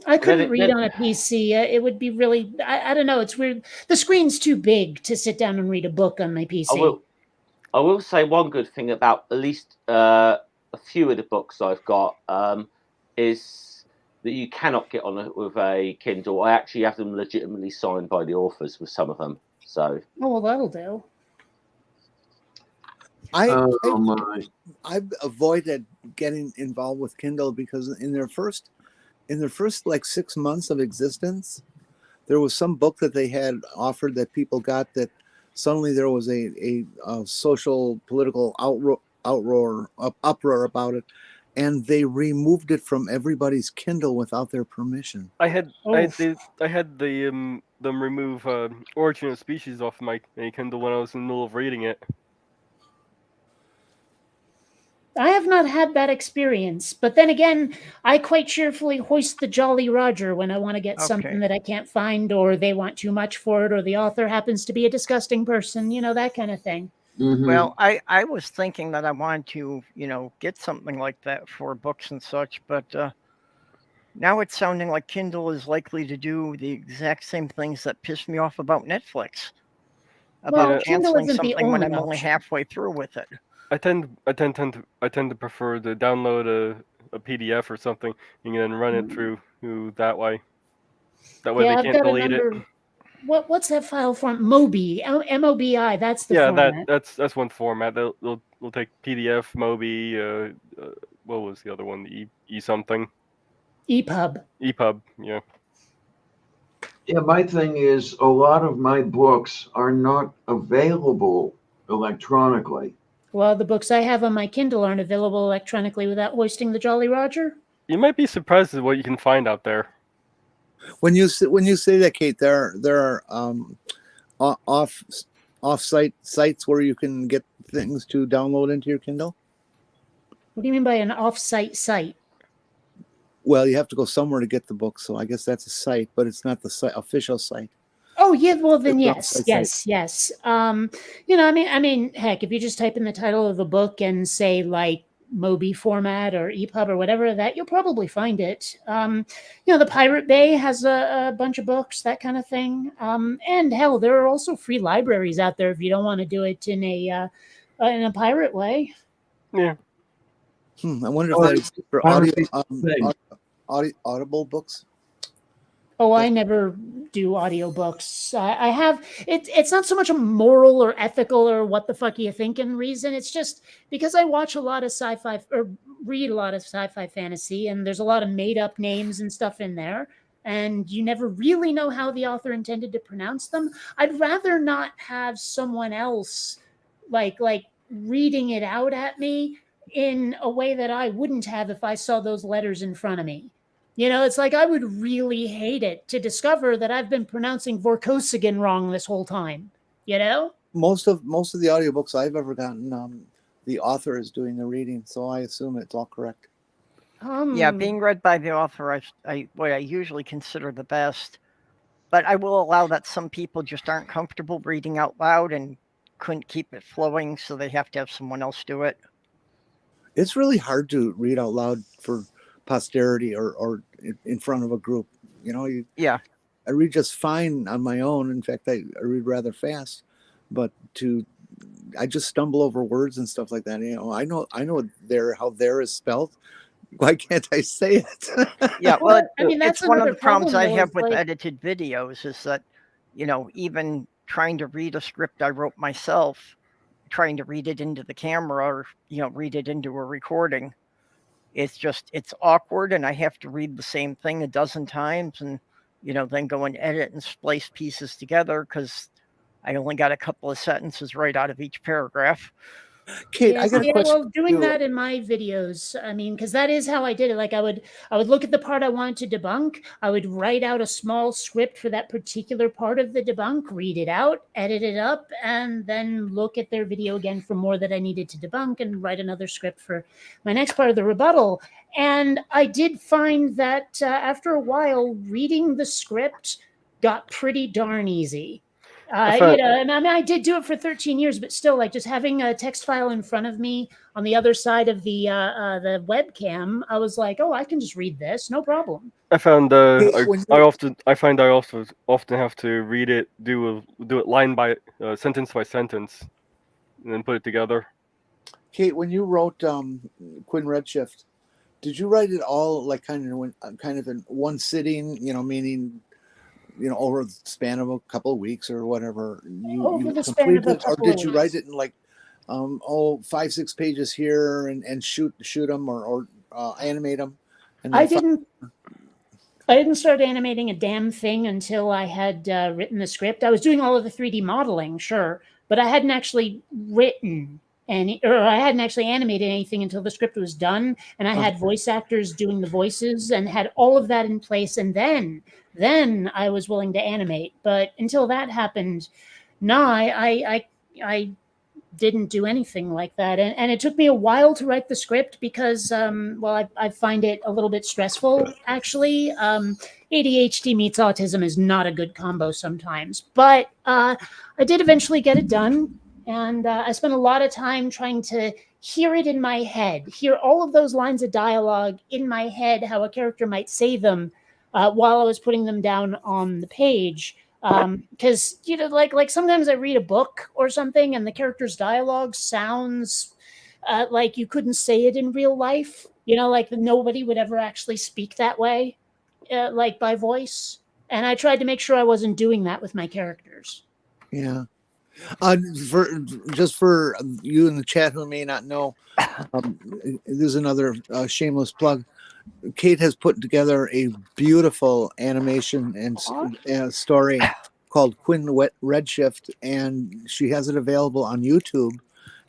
I couldn't read on a PC. It would be really, I don't know. It's weird. The screen's too big to sit down and read a book on my PC. I will say one good thing about at least a few of the books I've got is that you cannot get on it with a Kindle. I actually have them legitimately signed by the authors with some of them. So. Oh, well, that'll do. I've avoided getting involved with Kindle because in their first like 6 months of existence, there was some book that they had offered that people got that suddenly there was a social political uproar about it. And they removed it from everybody's Kindle without their permission. I had them remove Origin of Species off my Kindle when I was in the middle of reading it. I have not had that experience, but then again, I quite cheerfully hoist the Jolly Roger when I want to get something that I can't find, or they want too much for it, or the author happens to be a disgusting person, that kind of thing. Mm-hmm. Well, I was thinking that I wanted to, get something like that for books and such, but now it's sounding like Kindle is likely to do the exact same things that piss me off about Netflix. About canceling something when I'm only halfway through with it. I tend to prefer to download a PDF or something and then run it through that way. That way they can't delete it. what's that file form? Mobi, MOBI. That's the format. That's one format. They'll take PDF, Mobi. What was the other one? E something. EPUB. EPUB. Yeah. Yeah, my thing is a lot of my books are not available electronically. Well, the books I have on my Kindle aren't available electronically without hoisting the Jolly Roger. You might be surprised at what you can find out there. When you say that, Kate, there are off-site sites where you can get things to download into your Kindle. What do you mean by an off-site site? Well, you have to go somewhere to get the book, so I guess that's a site, but it's not the official site. Oh yeah, well then yes. You know, I mean, heck, if you just type in the title of the book and say like Mobi format or EPUB or whatever that, you'll probably find it. You know, the Pirate Bay has a bunch of books, that kind of thing. And hell, there are also free libraries out there if you don't want to do it in a pirate way. Yeah. I wonder if that exists for Audible books. Oh, I never do audiobooks. I have it's not so much a moral or ethical or what the fuck are you thinking reason. It's just because I watch a lot of sci-fi or read a lot of sci-fi fantasy, and there's a lot of made up names and stuff in there, and you never really know how the author intended to pronounce them. I'd rather not have someone else like reading it out at me in a way that I wouldn't have if I saw those letters in front of me. You know, it's like I would really hate it to discover that I've been pronouncing Vorkosigan wrong this whole time. You know, most of the audiobooks I've ever gotten, the author is doing the reading, so I assume it's all correct. Yeah, being read by the author, I usually consider the best, but I will allow that some people just aren't comfortable reading out loud and couldn't keep it flowing, so they have to have someone else do it. It's really hard to read out loud for posterity or in front of a group. You know, I read just fine on my own. In fact, I read rather fast, but I just stumble over words and stuff like that. You know, I know how there is spelled. Why can't I say it? Yeah, well, I mean, that's one of the problems I have with edited videos is that, you know, even trying to read a script I wrote myself, trying to read it into the camera or, you know, read it into a recording, it's awkward, and I have to read the same thing a dozen times and, you know, then go and edit and splice pieces together because I only got a couple of sentences right out of each paragraph. Kate, I got a question. Well, doing that in my videos, I mean, because that is how I did it. Like I would look at the part I wanted to debunk. I would write out a small script for that particular part of the debunk, read it out, edit it up, and then look at their video again for more that I needed to debunk and write another script for my next part of the rebuttal. And I did find that after a while, reading the script got pretty darn easy. You know, and I mean, I did do it for 13 years, but still, like just having a text file in front of me on the other side of the webcam, I was like, oh, I can just read this, no problem. I found I often have to read it, do it line by sentence by sentence, and then put it together. Kate, when you wrote Quinn Redshift, did you write it all like kind of in one sitting? You know, meaning, you know, over the span of a couple of weeks or whatever, you completed it, or did you write it in like 5-6 pages here and shoot them or animate them? And I didn't start animating a damn thing until I had written the script. I was doing all of the 3D modeling, sure, but I hadn't actually written I hadn't actually animated anything until the script was done, and I had voice actors doing the voices and had all of that in place, and then I was willing to animate. But until that happened, no, I didn't do anything like that. And it took me a while to write the script because, I find it a little bit stressful, actually. ADHD meets autism is not a good combo sometimes. But I did eventually get it done. And I spent a lot of time trying to hear it in my head, hear all of those lines of dialogue in my head, how a character might say them while I was putting them down on the page. Because, you know, like sometimes I read a book or something and the character's dialogue sounds like you couldn't say it in real life. You know, like nobody would ever actually speak that way, like by voice. And I tried to make sure I wasn't doing that with my characters. Yeah. For you in the chat who may not know, this is another shameless plug. Kate has put together a beautiful animation and story called Quinn Redshift, and she has it available on YouTube.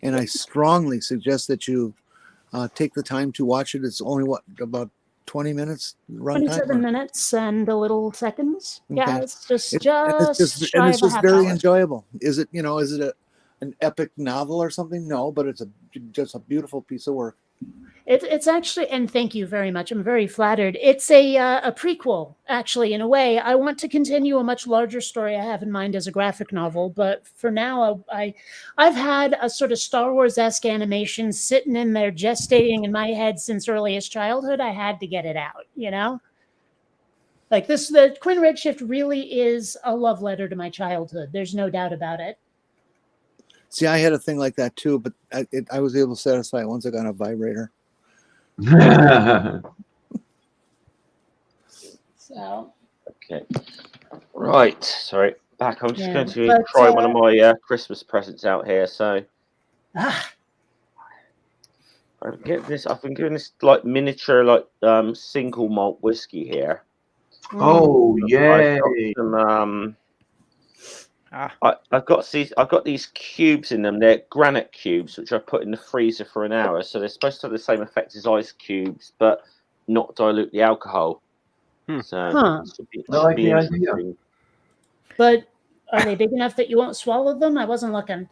And I strongly suggest that you take the time to watch it. It's only about 20 minutes runtime. 27 minutes and a little seconds. Okay. Yeah, it's just it's just very enjoyable. Is it an epic novel or something? No, but it's just a beautiful piece of work. It's actually, and thank you very much. I'm very flattered. It's a prequel, actually, in a way. I want to continue a much larger story I have in mind as a graphic novel, but for now, I've had a sort of Star Wars-esque animation sitting in there, gestating in my head since earliest childhood. I had to get it out, you know? Like the Quinn Redshift really is a love letter to my childhood. There's no doubt about it. See, I had a thing like that too, but I was able to satisfy it once I got on a vibrator. So. Okay. Right. Sorry. Back. I'm just going to try one of my Christmas presents out here. So. I get this. I've been given this like miniature single malt whiskey here. Oh yay! I've got these cubes in them. They're granite cubes, which I put in the freezer for an hour. So they're supposed to have the same effect as ice cubes, but not dilute the alcohol. So I like the idea. But are they big enough that you won't swallow them? I wasn't looking.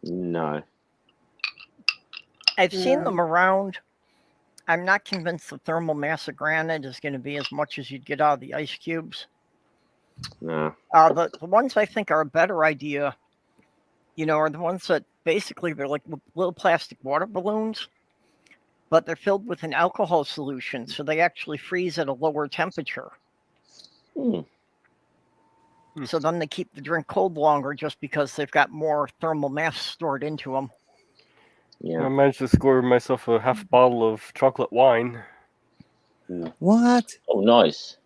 No. I've seen them around. I'm not convinced the thermal mass of granite is going to be as much as you'd get out of the ice cubes. No. The ones I think are a better idea, are the ones that basically they're like little plastic water balloons, but they're filled with an alcohol solution, so they actually freeze at a lower temperature. So then they keep the drink cold longer just because they've got more thermal mass stored into them. Yeah. I managed to score myself a half bottle of chocolate wine. What? Oh, nice.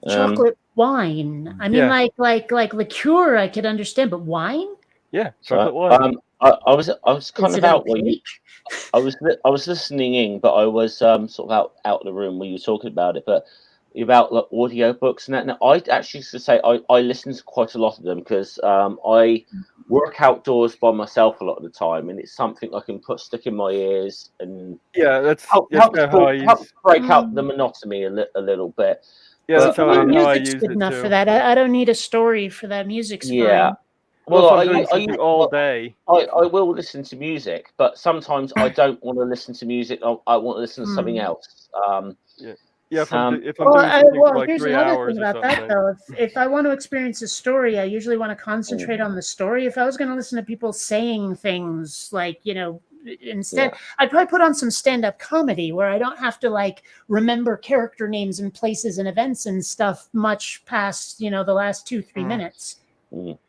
Chocolate wine. I mean, like liqueur, I could understand, but wine? Yeah, chocolate wine. I was kind of out when I was listening in, but I was sort of out of the room when you were talking about it. But about like audio books and that. Now, I actually used to say I listen to quite a lot of them because I work outdoors by myself a lot of the time, and it's something I can stick in my ears and that's help break out the monotony a little bit. Yeah, that's how I use good it enough too. for that. I don't need a story for that. Music's fine. Well, I use all day. I will listen to music, but sometimes I don't want to listen to music. I want to listen to something else. If I'm doing something for like 3 hours about that, though. If I want to experience a story, I usually want to concentrate on the story. If I was going to listen to people saying things like, instead, I'd probably put on some stand-up comedy where I don't have to like remember character names and places and events and stuff much past, the last 2-3 minutes.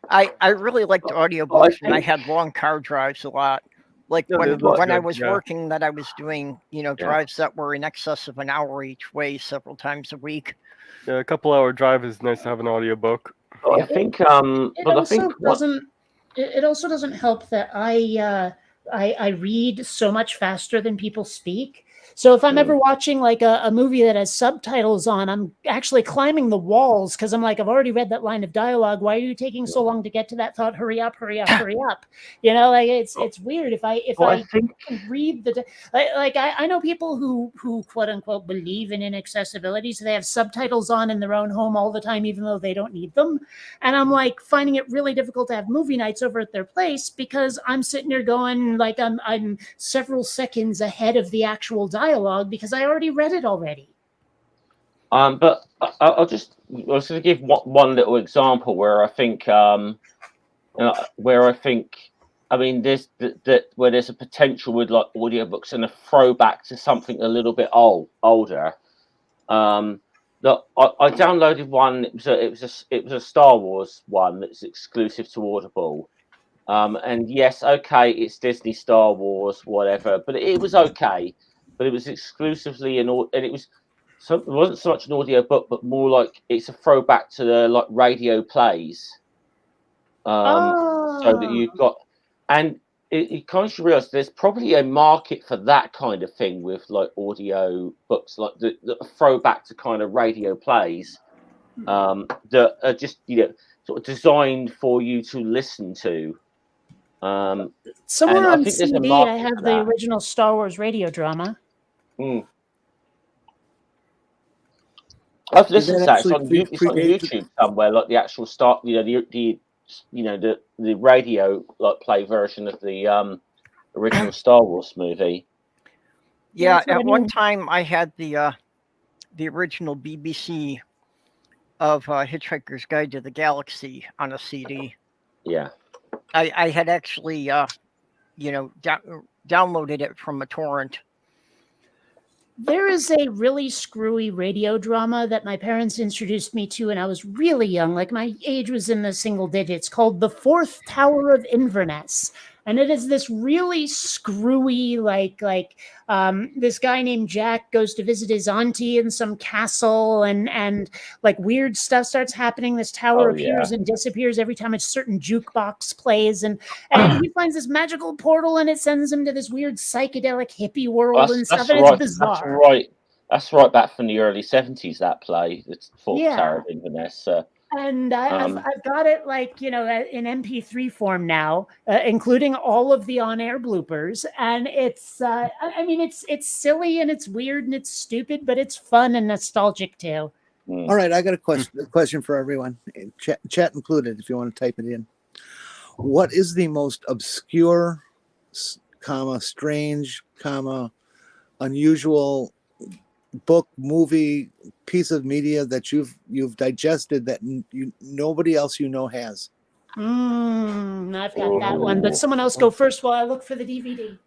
I really liked audiobooks, and I had long car drives a lot. Like when I was working, that I was doing, drives that were in excess of an hour each way several times a week. Yeah, a couple-hour drive is nice to have an audiobook. I think, it also doesn't help that I read so much faster than people speak. So if I'm ever watching like a movie that has subtitles on, I'm actually climbing the walls because I'm like, I've already read that line of dialogue. Why are you taking so long to get to that thought? Hurry up, hurry up, hurry up. Like it's weird if I can read I know people who quote unquote believe in inaccessibility, so they have subtitles on in their own home all the time, even though they don't need them. And I'm like finding it really difficult to have movie nights over at their place because I'm sitting there going like I'm several seconds ahead of the actual dialogue because I already read it already. But I was going to give one little example where I think, there's where there's a potential with like audiobooks and a throwback to something a little bit older. That I downloaded one. It was a Star Wars one that's exclusive to Audible. And yes, okay, it's Disney, Star Wars, whatever, but it was okay. But it was exclusively and it was So it wasn't so much an audio book, but more like it's a throwback to the like radio plays. So that you've got, and you kind of realize there's probably a market for that kind of thing with like audio books, like the throwback to kind of radio plays, that are just sort of designed for you to listen to. Somewhere on CD, I have the original Star Wars radio drama. I've listened to that. It's on YouTube somewhere, like the actual start. The radio like play version of the original Star Wars movie. Yeah, at one time I had the original BBC of Hitchhiker's Guide to the Galaxy on a CD. Yeah, I had actually downloaded it from a torrent. There is a really screwy radio drama that my parents introduced me to when I was really young, like my age was in the single digits, called The Fourth Tower of Inverness. And it is this really screwy, this guy named Jack goes to visit his auntie in some castle, and like weird stuff starts happening. This tower appears and disappears every time a certain jukebox plays, and he finds this magical portal, and it sends him to this weird psychedelic hippie world and stuff. And it's bizarre. That's right back from the early 70s. That play, the Fourth Tower of Inverness. And I've got it in MP3 form now, including all of the on-air bloopers. And it's, it's silly and it's weird and it's stupid, but it's fun and nostalgic too. All right, I got a question for everyone, chat included, if you want to type it in. What is the most obscure, strange, unusual book, movie, piece of media that you've digested that nobody else has? I've got that one, but someone else go first while I look for the DVD.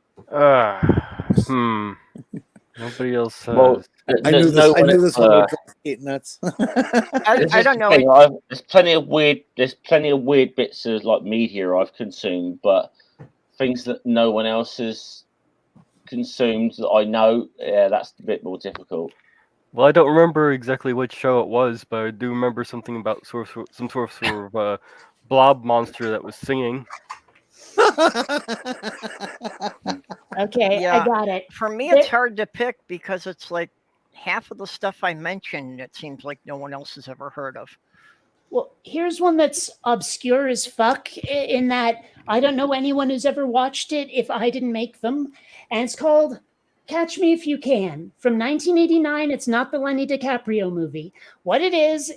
Nobody else. Well, I knew this one would get nuts. I don't know. There's plenty of weird bits of like media I've consumed, but things that no one else has consumed that I know, that's a bit more difficult. Well, I don't remember exactly which show it was, but I do remember something about some sort of blob monster that was singing. Okay, I got it. For me, it's hard to pick because it's like half of the stuff I mentioned, it seems like no one else has ever heard of. Well, here's one that's obscure as fuck in that I don't know anyone who's ever watched it if I didn't make them. And it's called Catch Me If You Can from 1989. It's not the Lenny DiCaprio movie. What it is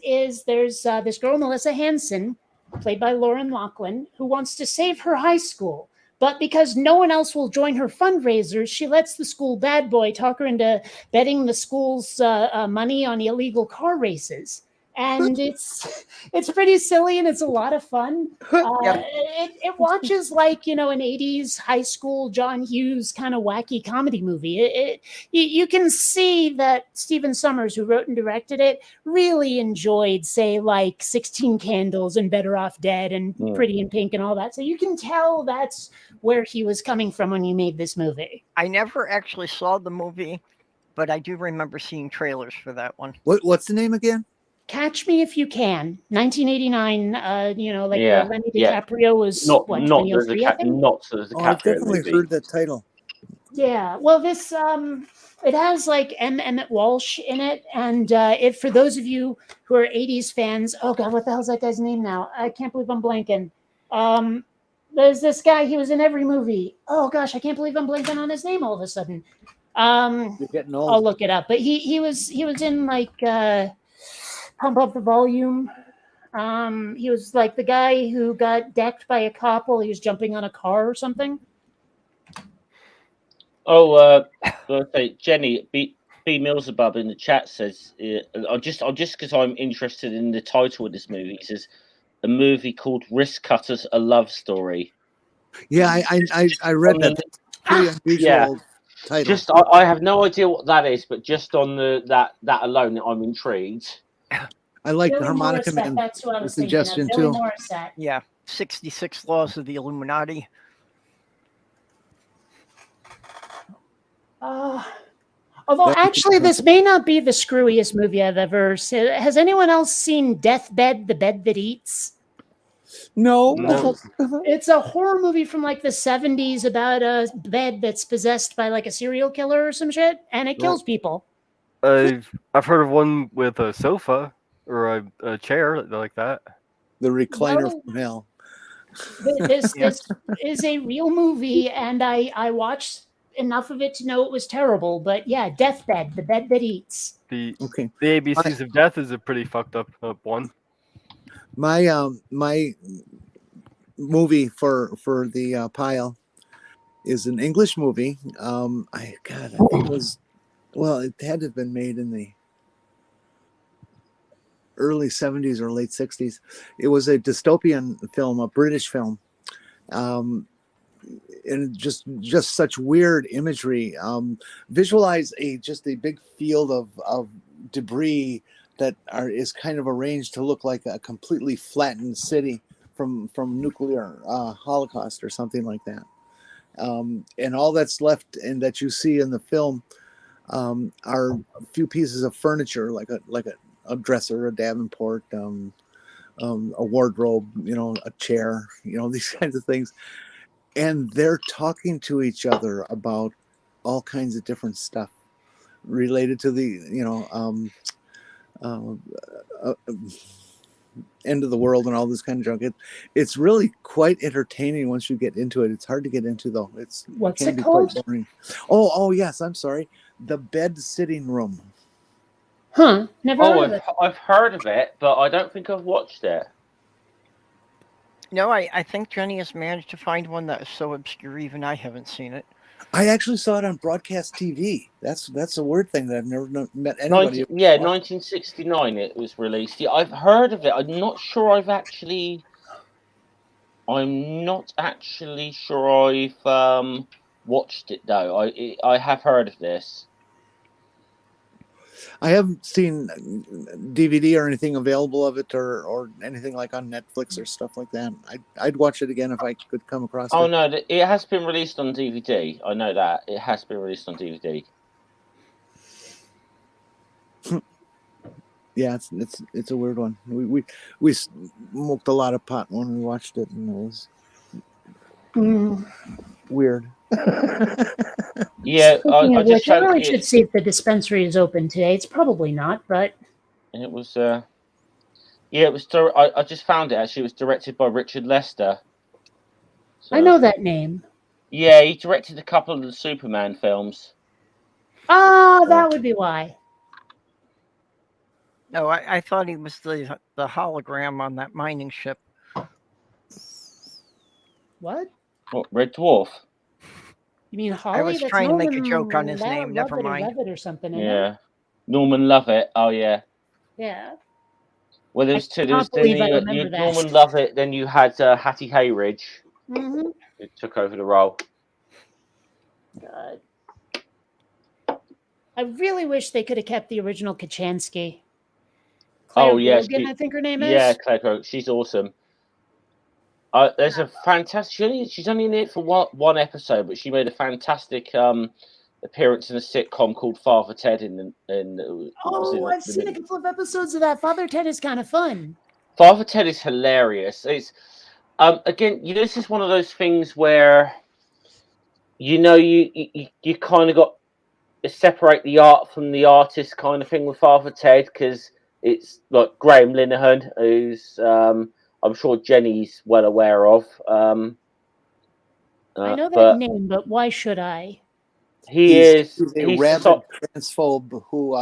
there's this girl, Melissa Hansen, played by Lauren Lachlan, who wants to save her high school. But because no one else will join her fundraisers, she lets the school bad boy talk her into betting the school's money on illegal car races. And it's pretty silly and it's a lot of fun. It watches like, an 80s high school John Hughes kind of wacky comedy movie. You can see that Stephen Sommers, who wrote and directed it, really enjoyed, say, like 16 Candles and Better Off Dead and Pretty in Pink and all that. So you can tell that's where he was coming from when he made this movie. I never actually saw the movie, but I do remember seeing trailers for that one. What's the name again? Catch Me If You Can, 1989. Lenny DiCaprio was not what, not 2003, I think? Not the DiCaprio I've definitely movie. heard that title. Yeah, well, this it has like Emmett Walsh in it, and for those of you who are 80s fans, oh god, what the hell's that guy's name now? I can't believe I'm blanking. There's this guy, he was in every movie. Oh gosh, I can't believe I'm blanking on his name all of a sudden. You're getting old. I'll look it up, but he was in like Pump Up the Volume. He was like the guy who got decked by a cop while he was jumping on a car or something. Oh, Jenny B. Millsabub in the chat says, just because I'm interested in the title of this movie, he says a movie called Wrist Cutters: A Love Story. Yeah, I read that. That's pretty unusual title. Just I have no idea what that is, but just on that alone, I'm intrigued. I like Billy the harmonica Morissette, man that's what I was suggestion thinking of. too. Billy Morissette. Yeah, 66 Laws of the Illuminati. Although actually, this may not be the screwiest movie I've ever seen. Has anyone else seen Deathbed, the Bed That Eats? No. It's a horror movie from like the 70s about a bed that's possessed by like a serial killer or some shit, and it kills people. I've heard of one with a sofa or a chair like that. The recliner from hell. This is a real movie, and I watched enough of it to know it was terrible. But yeah, Deathbed, the Bed That Eats. The ABCs of Death is a pretty fucked up one. My my movie for the pile is an English movie. I think it was, well, it had to have been made in the early 70s or late 60s. It was a dystopian film, a British film, and just such weird imagery. Visualize just a big field of debris that is kind of arranged to look like a completely flattened city from nuclear holocaust or something like that. And all that's left and that you see in the film are a few pieces of furniture, like a dresser, a Davenport, a wardrobe, a chair, these kinds of things. And they're talking to each other about all kinds of different stuff related to the, end of the world and all this kind of junk. It's really quite entertaining once you get into it. It's hard to get into though. What's it called? Oh yes, I'm sorry. The Bed Sitting Room. Huh? Never heard of it. I've heard of it, but I don't think I've watched it. No, I think Jenny has managed to find one that is so obscure even I haven't seen it. I actually saw it on broadcast TV. That's a weird thing that I've never met anybody. 1969 it was released. Yeah, I've heard of it. I'm not actually sure I've watched it though. I have heard of this. I haven't seen DVD or anything available of it or anything like on Netflix or stuff like that. I'd watch it again if I could come across it. Oh no, it has been released on DVD. I know that. It has been released on DVD. Yeah, it's a weird one. We smoked a lot of pot when we watched it, and it was weird. Yeah, I just really should see if the dispensary is open today. It's probably not, but it was. It was. I just found it actually. It was directed by Richard Lester. So, I know that name. Yeah, he directed a couple of the Superman films. Ah, that would be why. No, I thought he was the hologram on that mining ship. What? What, Red Dwarf? You mean Holly? I was trying to make a joke on his name. Never mind. Lovett or something. Yeah, Norman Lovett. Oh yeah. Yeah. Well, there's two. There's Norman Lovett. Then you had Hattie Hayridge, who took over the role. God. I really wish they could have kept the original Kachansky. Claire Grogan, I think her name is. Yeah, Claire Grogan. She's awesome. There's a fantastic. She's only in it for one episode, but she made a fantastic appearance in a sitcom called Father Ted. I've seen a couple of episodes of that. Father Ted is kind of fun. Father Ted is hilarious. It's again, this is one of those things where you kind of got to separate the art from the artist kind of thing with Father Ted, because it's like Graham Linehan, who's I'm sure Jenny's well aware of. I know that name, but why should I? He's a rabid transphobe who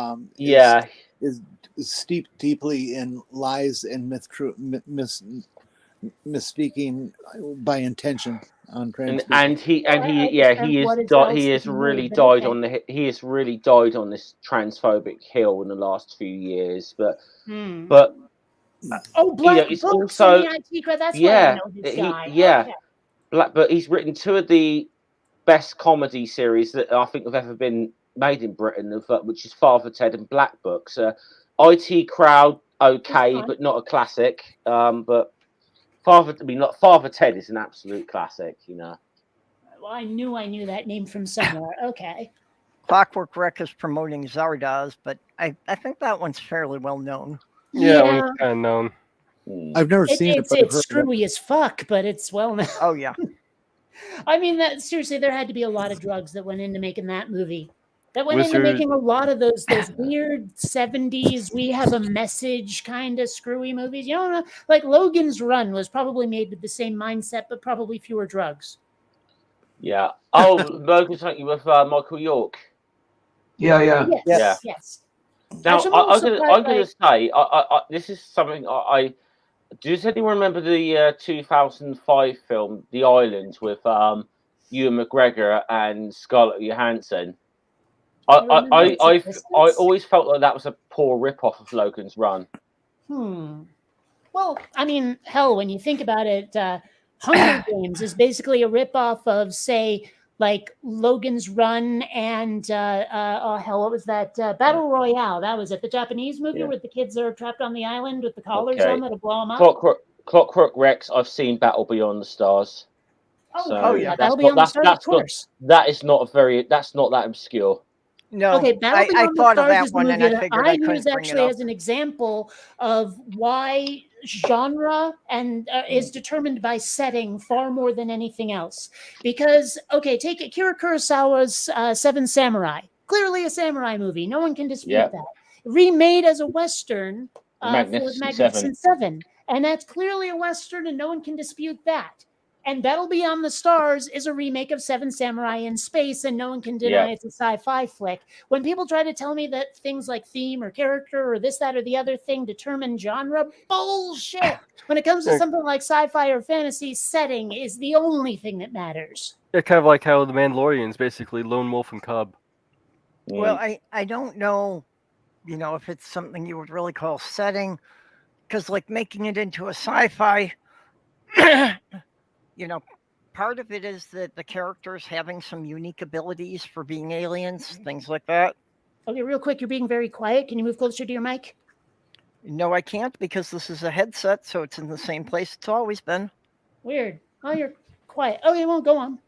is steeped deeply in lies and misspeaking by intention on trans people. And he has really died on this transphobic hill in the last few years, but Black Books also the IT crowd. That's why I know this guy. But he's written two of the best comedy series that I think have ever been made in Britain, which is Father Ted and Black Books. IT Crowd, okay, but not a classic. But Father Ted is an absolute classic. Well, I knew that name from somewhere. Okay. Clockwork Wreck is promoting Zardoz, but I think that one's fairly well known. Yeah, that one's kind of known. I've never seen it, but I've It's heard screwy as fuck, but it's well known. Oh yeah. I mean, that seriously, there had to be a lot of drugs that went into making that movie. That went into Wizard- making a lot of those weird 70s, we have a message kind of screwy movies. You know, like Logan's Run was probably made with the same mindset, but probably fewer drugs. Yeah. Oh, Logan's Run with Michael York. Yeah, yeah. Yes, Yeah. yes. Now, Actually, I'm I'm surprised going to say, this is something I does anyone remember the 2005 film The Island with Ewan McGregor and Scarlett Johansson? I always felt like that was a poor rip-off of Logan's Run. Well, I mean, hell, when you think about it, Hunger Games is basically a rip-off of, say, like Logan's Run and what was that? Battle Royale. That was it. The Japanese movie where the kids are trapped on the island with the collars on that'll blow them up. Clockwork Rex. I've seen Battle Beyond the Stars. Oh yeah, Battle Beyond the Stars, of course. That's not that obscure. No, okay, Battle Beyond I thought the of Stars that is the one, movie and I that figured I I couldn't use bring actually it up. as an example of why genre and is determined by setting far more than anything else. Because, okay, take Akira Kurosawa's Seven Samurai. Clearly a samurai movie. No one can dispute that. Remade as a Western for Magnificent Seven. And that's clearly a Western, and no one can dispute that. And Battle Beyond the Stars is a remake of Seven Samurai in space, and no one can deny it's a sci-fi flick. When people try to tell me that things like theme or character or this, that, or the other thing determine genre, bullshit. When it comes to something like sci-fi or fantasy, setting is the only thing that matters. Yeah, kind of like how The Mandalorian is basically Lone Wolf and Cub. Well, I don't know, if it's something you would really call setting, because like making it into a sci-fi, part of it is that the characters having some unique abilities for being aliens, things like that. Okay, real quick, you're being very quiet. Can you move closer to your mic? No, I can't, because this is a headset, so it's in the same place it's always been. Weird. Oh, you're quiet. Okay, well, go on.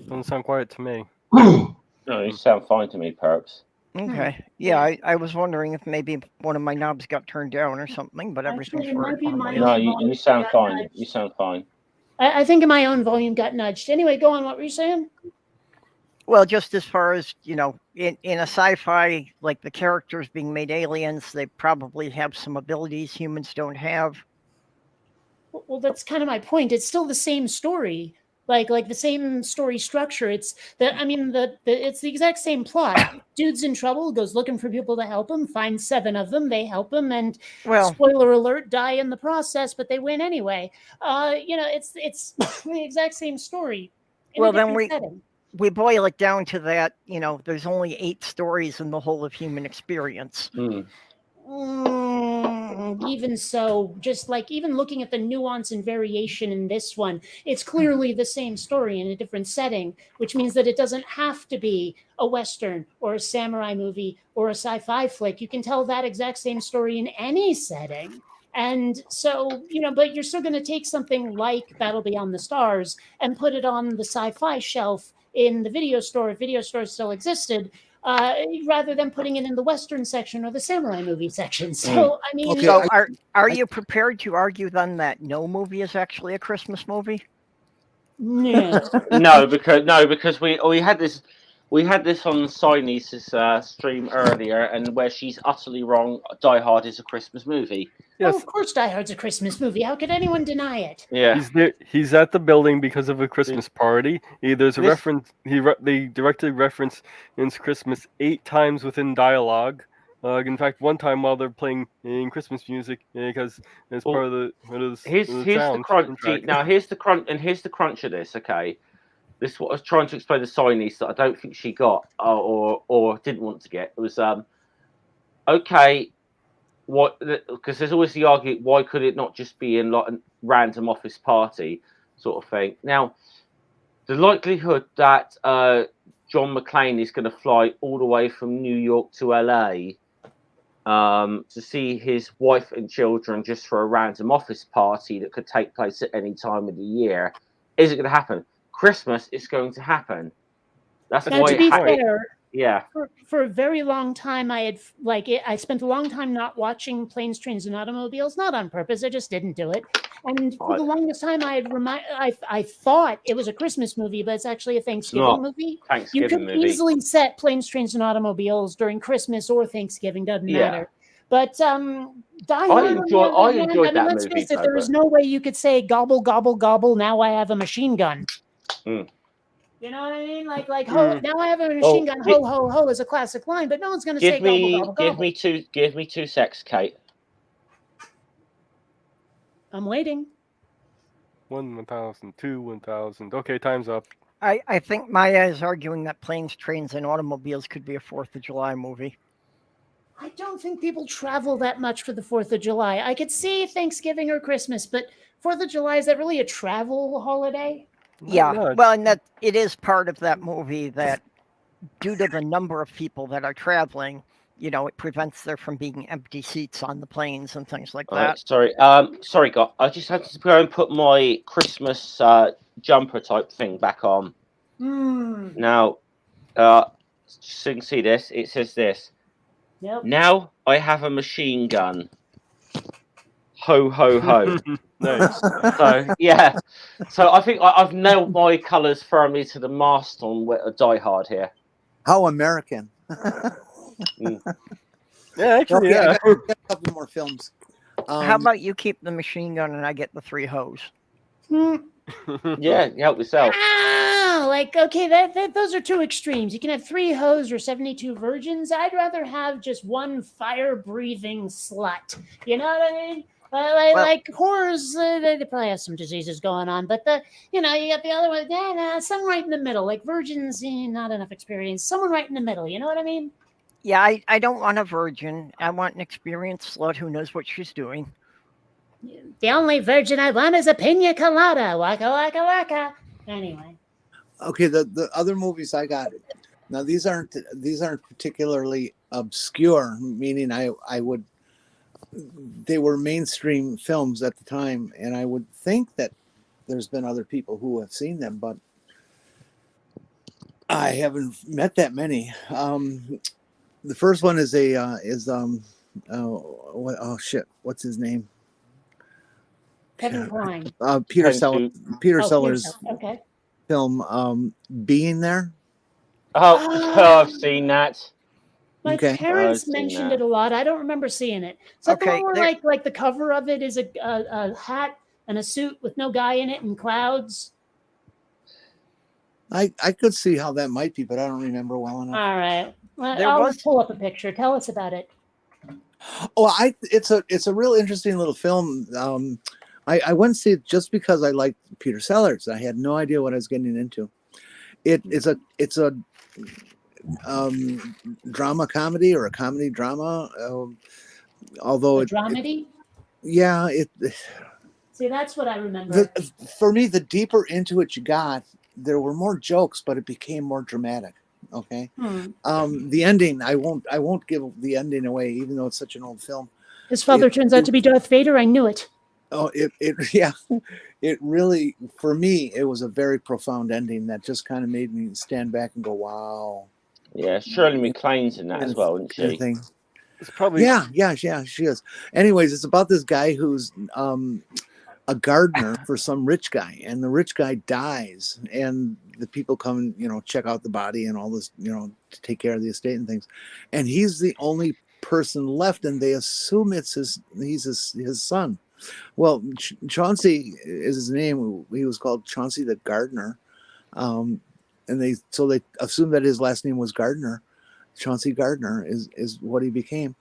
Doesn't sound quiet to me. No, you sound fine to me, Perks. Okay. Yeah, I was wondering if maybe one of my knobs got turned down or something, but everything's working. No, you sound fine. You sound fine. I think my own volume got nudged. Anyway, go on. What were you saying? Well, just as far as, in a sci-fi, like the characters being made aliens, they probably have some abilities humans don't have. Well, that's kind of my point. It's still the same story. Like the same story structure. It's it's the exact same plot. Dude's in trouble, goes looking for people to help him, finds 7 of them, they help him, and spoiler alert, die in the process, but they win anyway. It's the exact same story. Well, then we boil it down to that, there's only 8 stories in the whole of human experience. Even so, just like even looking at the nuance and variation in this one, it's clearly the same story in a different setting, which means that it doesn't have to be a Western or a samurai movie or a sci-fi flick. You can tell that exact same story in any setting. And so, but you're still going to take something like Battle Beyond the Stars and put it on the sci-fi shelf in the video store, if video stores still existed, rather than putting it in the Western section or the samurai movie section. So, I mean... So are you prepared to argue then that no movie is actually a Christmas movie? No. No, because we had this on Sine's stream earlier, and where she's utterly wrong. Die Hard is a Christmas movie. Yes. Oh, of course, Die Hard's a Christmas movie. How could anyone deny it? Yeah, he's at the building because of a Christmas party. There's a reference. They directly reference in Christmas 8 times within dialogue. In fact, one time while they're playing in Christmas music, because it's part of the. Here's the crunch. Now here's the crunch of this. Okay, this is what I was trying to explain to Sine's that I don't think she got or didn't want to get. It was okay. What? Because there's always the argument: why could it not just be in like a random office party sort of thing? Now, the likelihood that John McClane is going to fly all the way from New York to LA to see his wife and children just for a random office party that could take place at any time of the year isn't going to happen. Christmas is going to happen. That's Now, why to be it fair, yeah. for a very long time, I spent a long time not watching Planes, Trains, and Automobiles, not on purpose. I just didn't do it. And for the longest time, I thought it was a Christmas movie, but it's actually a Thanksgiving movie. You could easily set Planes, Trains, and Automobiles during Christmas or Thanksgiving, doesn't matter. But Die Hard, I enjoyed that let's movie. face it, there was no way you could say gobble, gobble, gobble, now I have a machine gun. Mm. You know what I mean? Now I have a machine gun. Ho ho ho is a classic line, but no one's going to say gobble gobble gobble. Give me 2 secs, Kate. I'm waiting. 1,000, 2, 1,000. Okay, time's up. I think Maya is arguing that Planes, Trains, and Automobiles could be a 4th of July movie. I don't think people travel that much for the 4th of July. I could see Thanksgiving or Christmas, but 4th of July, is that really a travel holiday? Yeah, well, and that it is part of that movie that due to the number of people that are traveling, it prevents there from being empty seats on the planes and things like that. Sorry, God, I just had to go and put my Christmas jumper type thing back on. Now, so you can see this. It says this. Yep. Now I have a machine gun. Ho ho ho. Nice. So yeah, so I think I've nailed my colours firmly to the mast on Die Hard here. How American. Yeah, actually, Okay, yeah. I got a couple more films. How about you keep the machine gun and I get the 3 hose? Yeah, help yourself. Okay, those are 2 extremes. You can have 3 hoes or 72 virgins. I'd rather have just 1 fire-breathing slut. You know what I mean? Like whores, they probably have some diseases going on, but you got the other one, someone right in the middle, like virgins, not enough experience. Someone right in the middle, you know what I mean? Yeah, I don't want a virgin. I want an experienced slut who knows what she's doing. The only virgin I want is a pina colada. Waka waka waka. Anyway. Okay, the other movies I got. Now these aren't particularly obscure, meaning they were mainstream films at the time, and I would think that there's been other people who have seen them, but I haven't met that many. The first one is what's his name? Kevin Kline. Peter Sellers. Okay. Film, Being There. I've seen that. My parents mentioned it a lot. I don't remember seeing it. Is that the one where like the cover of it is a hat and a suit with no guy in it and clouds? I could see how that might be, but I don't remember well enough. All right. Well, I'll pull up a picture. Tell us about it. Oh, it's a real interesting little film. I went to see it just because I liked Peter Sellers. I had no idea what I was getting into. It's a drama comedy or a comedy drama. Although dramedy. Yeah, See, that's what I remember. For me, the deeper into it you got, there were more jokes, but it became more dramatic. Okay. The ending, I won't give the ending away, even though it's such an old film. His father turns out to be Darth Vader. I knew it. Oh, it really, for me, it was a very profound ending that just kind of made me stand back and go, wow. Yeah, Shirley MacLaine's in that as well, isn't she? It's probably yeah, she is. Anyways, it's about this guy who's a gardener for some rich guy, and the rich guy dies, and the people come and check out the body and all this, to take care of the estate and things, and he's the only person left, and they assume he's his son. Well, Chauncey is his name. He was called Chauncey the Gardener, and they assumed that his last name was Gardner. Chauncey Gardner is what he became,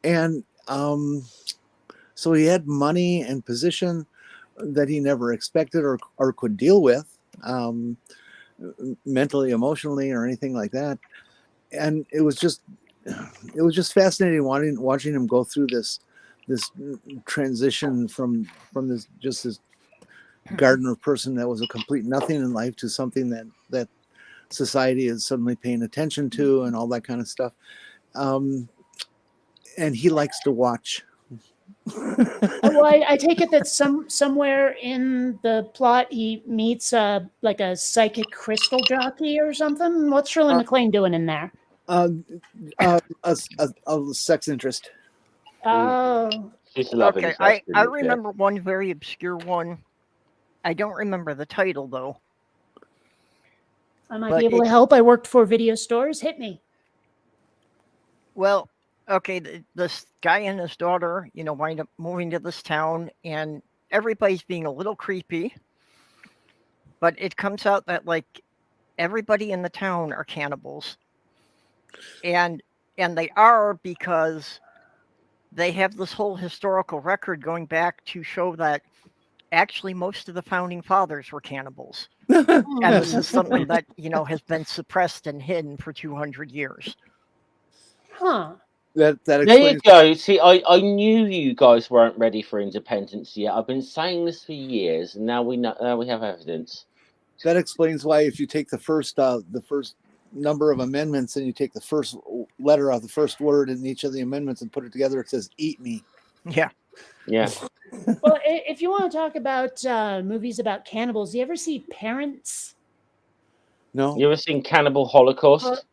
and so he had money and position that he never expected or could deal with, mentally, emotionally, or anything like that. And it was just fascinating watching him go through this transition from this gardener person that was a complete nothing in life to something that society is suddenly paying attention to and all that kind of stuff. And he likes to watch Well, I take it that somewhere in the plot he meets like a psychic crystal jockey or something. What's Shirley MacLaine doing in there? A sex interest. Oh, She's loving Okay, this. I remember one very obscure one. I don't remember the title though. I might be able to help. I worked for video stores. Hit me. Well, okay, this guy and his daughter, wind up moving to this town, and everybody's being a little creepy. But it comes out that like everybody in the town are cannibals, and they are because they have this whole historical record going back to show that actually most of the founding fathers were cannibals. And this is something that, has been suppressed and hidden for 200 years. Huh. That there explains. you go. See, I knew you guys weren't ready for independence yet. I've been saying this for years, and now we know. Now we have evidence. That explains why if you take the first number of amendments and you take the first letter of the first word in each of the amendments and put it together, it says "eat me." Yeah. Yeah. Well, if you want to talk about movies about cannibals, you ever see Parents? No. You ever seen Cannibal Holocaust?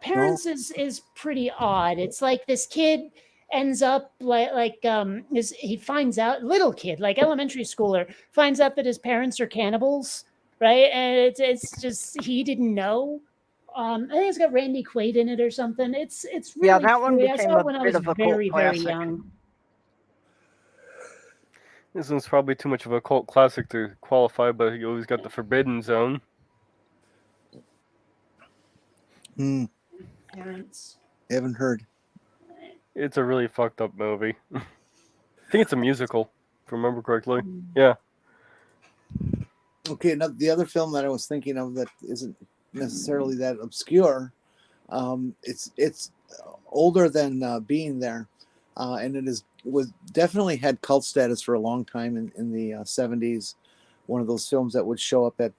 Parents is pretty odd. It's like this kid ends up he finds out, little kid, like elementary schooler, finds out that his parents are cannibals, right? And it's just he didn't know. I think it's got Randy Quaid in it or something. It's really that one I became saw a it when I bit was of a cult very classic. young. This one's probably too much of a cult classic to qualify, but you always got the Forbidden Zone. Parents. Haven't heard. It's a really fucked up movie. I think it's a musical, if I remember correctly. Yeah. Okay, now the other film that I was thinking of that isn't necessarily that obscure, it's older than Being There, and was definitely had cult status for a long time in the 70s. One of those films that would show up at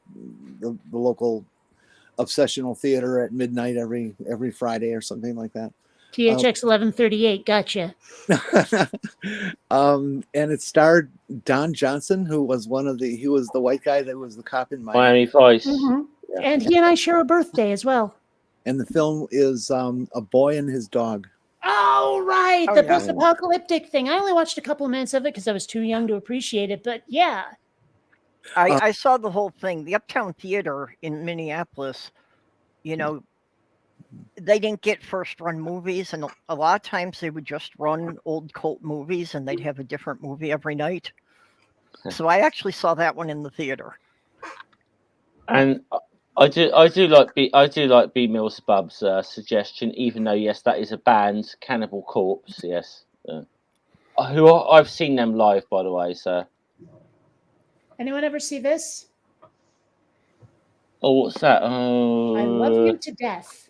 the local obsessional theater at midnight every Friday or something like that. THX 1138, gotcha. And it starred Don Johnson, who was he was the white guy that was the cop in Miami Vice. Mm-hmm. Yeah. And he and I share a birthday as well. And the film is A Boy and His Dog. Oh, right. The post-apocalyptic thing. I only watched a couple of minutes of it because I was too young to appreciate it. But yeah. I saw the whole thing. The Uptown Theater in Minneapolis, they didn't get first-run movies. And a lot of times they would just run old cult movies and they'd have a different movie every night. So I actually saw that one in the theater. And I do like B Millsbub's suggestion, even though yes, that is a band, Cannibal Corpse. Yes, I've seen them live, by the way. So, anyone ever see this? Oh, what's that? Oh, I Love You to Death.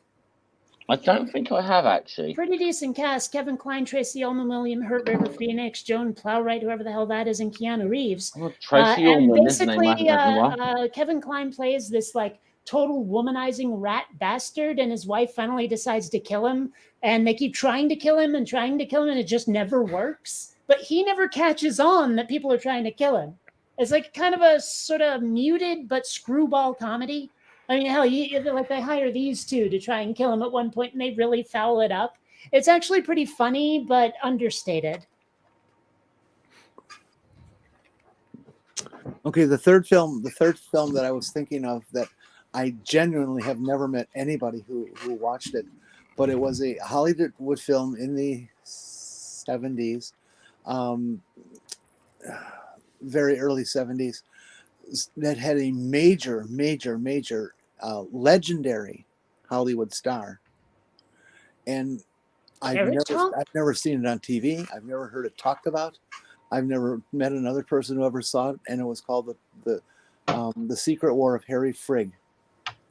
I don't think I have actually. Pretty decent cast: Kevin Kline, Tracy Ullman, William Hurt, River Phoenix, Joan Plowright, whoever the hell that is, and Keanu Reeves. Oh, Tracy Ullman, and basically, Kevin Kline plays this like total womanizing rat bastard, and his wife finally decides to kill him, and they keep trying to kill him, and it just never works. But he never catches on that people are trying to kill him. It's like kind of a sort of muted but screwball comedy. I mean, hell, they hire these two to try and kill him at one point, and they really foul it up. It's actually pretty funny, but understated. Okay, the third film that I was thinking of that I genuinely have never met anybody who watched it, but it was a Hollywood film in the 70s, very early 70s, that had a major legendary Hollywood star, and I've never seen it on TV. I've never heard it talked about. I've never met another person who ever saw it, and it was called the Secret War of Harry Frigg.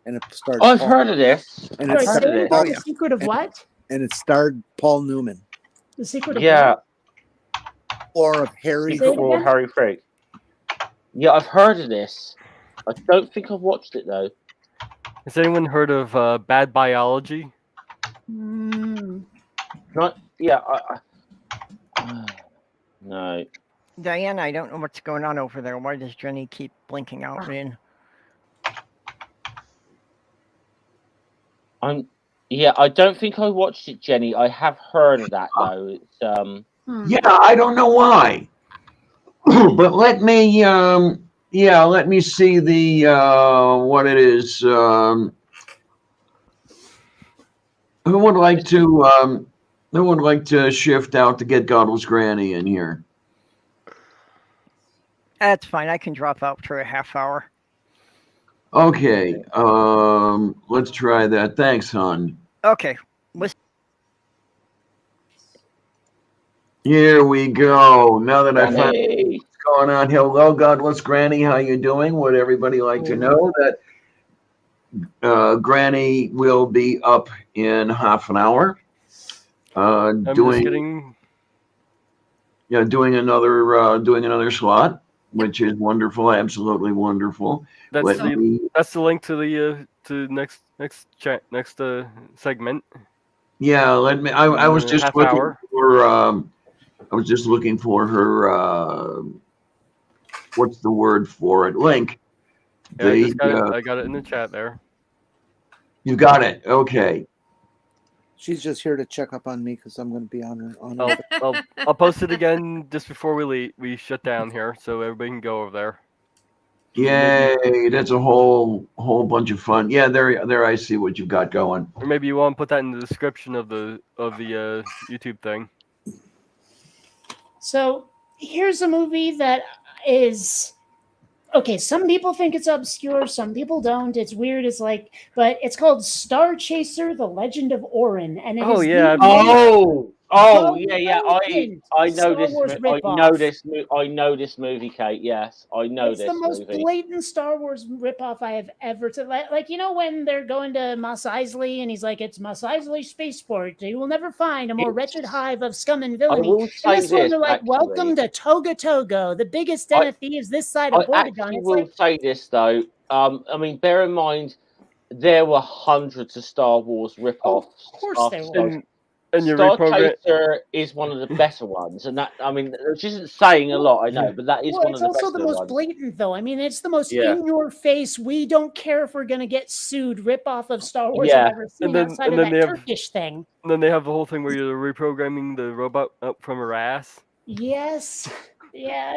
And it starred. I've heard of this. And it's the Secret of what? And it starred Paul Newman. The Secret of what? Or of Harry. Secret War of Harry Frigg. Yeah, I've heard of this. I don't think I've watched it though. Has anyone heard of Bad Biology? Not. Yeah. No. Diane, I don't know what's going on over there. Why does Jenny keep blinking out in? Yeah, I don't think I watched it, Jenny. I have heard of that though. It's Yeah, I don't know why. But let me let me see the what it is. Who would like to shift out to get Godless Granny in here? That's fine. I can drop out for a half hour. Okay. Let's try that. Thanks, hon. Okay. Here we go. Now that I find Granny. what's going on, hello, Godless Granny. How you doing? Would everybody like to know that Granny will be up in half an hour? Doing another slot, which is wonderful, absolutely wonderful. That's the link to the to next segment. Yeah, let me. I was just half looking hour. for. I was just looking for her. What's the word for it? Link. Yeah, I got it in the chat there. You got it. Okay. She's just here to check up on me because I'm going to be on her. I'll post it again just before we shut down here, so everybody can go over there. Yay! That's a whole bunch of fun. Yeah, there. I see what you've got going. Or maybe you want to put that in the description of the YouTube thing. So here's a movie that is okay. Some people think it's obscure, some people don't. It's weird. It's like, but it's called Star Chaser: The Legend of Orin, and it is yeah. Yeah. I know this. I know this movie, Kate. Yes, I know this movie. It's the most blatant Star Wars ripoff I have ever. Like, you know, when they're going to Mos Eisley and he's like, "It's Mos Eisley Spaceport. You will never find a more wretched hive of scum and villainy." And this one, they're like, "Welcome to Toga Togo, the biggest den of thieves this side of Bordegon." I will say this though. I mean, bear in mind there were hundreds of Star Wars ripoffs. Of course there were. And Star Chaser is one of the better ones, and that, I mean, which isn't saying a lot, I know, but that is one of the best. It's also the most blatant, though. I mean, it's the most in your face. We don't care if we're going to get sued. Ripoff of Star Wars I've ever seen outside of that Turkish thing. And then they have the whole thing where you're reprogramming the robot up from her ass. Yes. There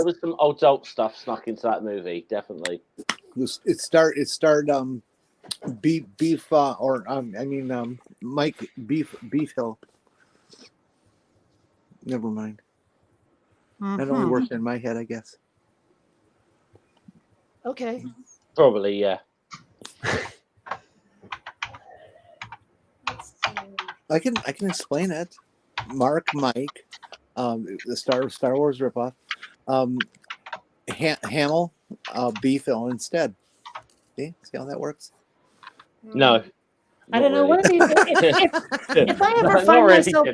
was some adult stuff snuck into that movie, definitely. It starred Mike Beefhill. Never mind. That only worked in my head, I guess. Okay. Probably, yeah. I can explain it. Mark, Mike, the Star Wars ripoff. Hamill, Beefhill instead. See how that works? No. I don't know. What if I ever find myself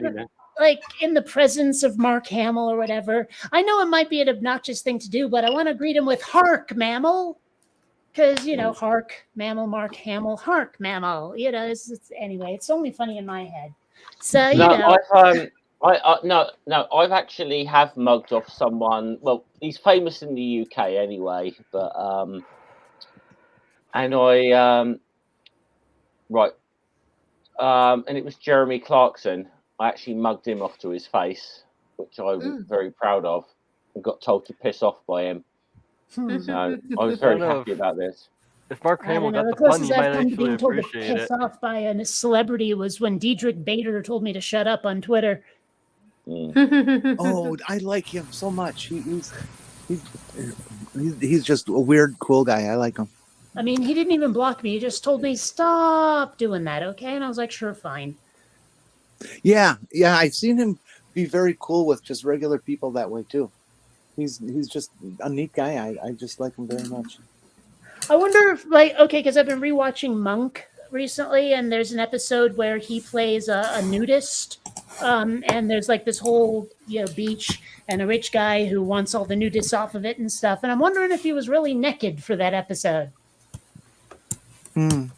like in the presence of Mark Hamill or whatever, I know it might be an obnoxious thing to do, but I want to greet him with "Hark, Mammal," because Hark, Mammal, Mark Hamill, Hark, Mammal. Anyway, it's only funny in my head. So I've actually have mugged off someone. Well, he's famous in the UK anyway, but and it was Jeremy Clarkson. I actually mugged him off to his face, which I was very proud of, and got told to piss off by him. So I was very happy about this. If Mark Hamill got the pun, you might actually appreciate it. Piss off by a celebrity was when Diedrich Bader told me to shut up on Twitter. Oh, I like him so much. He's just a weird, cool guy. I like him. I mean, he didn't even block me. He just told me, "Stop doing that, okay?" And I was like, "Sure, fine." Yeah. I've seen him be very cool with just regular people that way too. He's just a neat guy. I just like him very much. I wonder if, because I've been rewatching Monk recently, and there's an episode where he plays a nudist, and there's like this whole beach and a rich guy who wants all the nudists off of it and stuff. And I'm wondering if he was really naked for that episode. I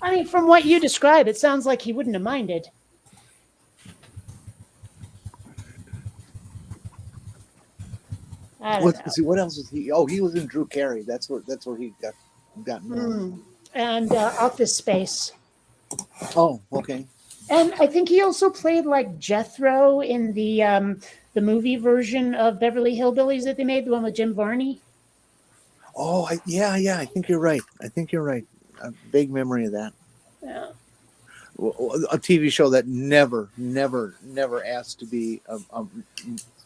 mean, from what you describe, it sounds like he wouldn't have minded. I don't know. See, what else was he? Oh, he was in Drew Carey. That's where he got known. And Office Space. Oh, okay. And I think he also played like Jethro in the movie version of Beverly Hillbillies that they made, the one with Jim Varney. Oh, yeah. I think you're right. A vague memory of that. Yeah. A TV show that never asked to be a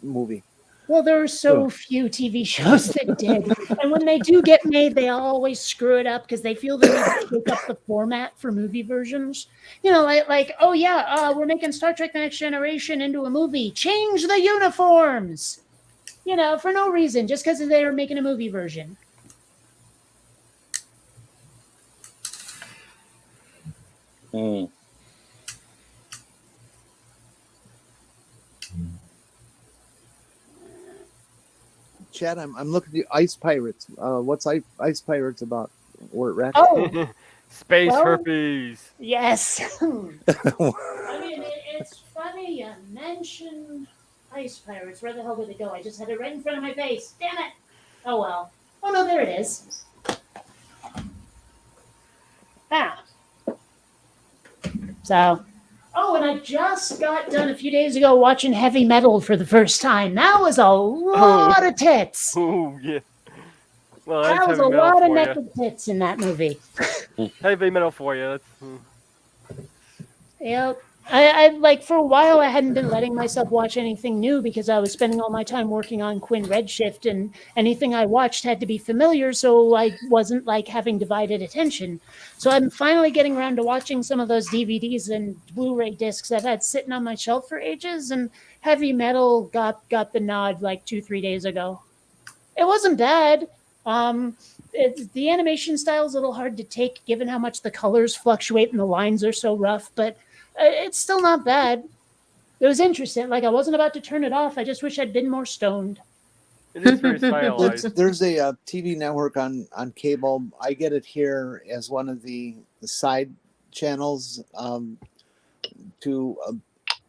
movie. Well, there are so few TV shows that did. And when they do get made, they always screw it up because they feel they need to pick up the format for movie versions. Oh, yeah, we're making Star Trek The Next Generation into a movie. Change the uniforms! For no reason, just because they were making a movie version. Chad, I'm looking at the Ice Pirates. What's Ice Pirates about? Oh, space herpes. Yes. I mean, it's funny you mentioned Ice Pirates. Where the hell did it go? I just had it right in front of my face. Damn it. Oh, well. Oh, no, there it is. So, and I just got done a few days ago watching Heavy Metal for the first time. That was a lot of tits. Oh, yeah. Well, that was a lot of naked tits in that movie. Heavy Metal for you. Yep. I for a while I hadn't been letting myself watch anything new because I was spending all my time working on Quinn Redshift, and anything I watched had to be familiar, so I wasn't having divided attention. So I'm finally getting around to watching some of those DVDs and Blu-ray discs I've had sitting on my shelf for ages, and Heavy Metal got the nod 2-3 days ago. It wasn't bad. The animation style is a little hard to take given how much the colors fluctuate and the lines are so rough, but it's still not bad. It was interesting. I wasn't about to turn it off. I just wish I'd been more stoned. It is very stylized. There's a TV network on cable. I get it here as one of the side channels to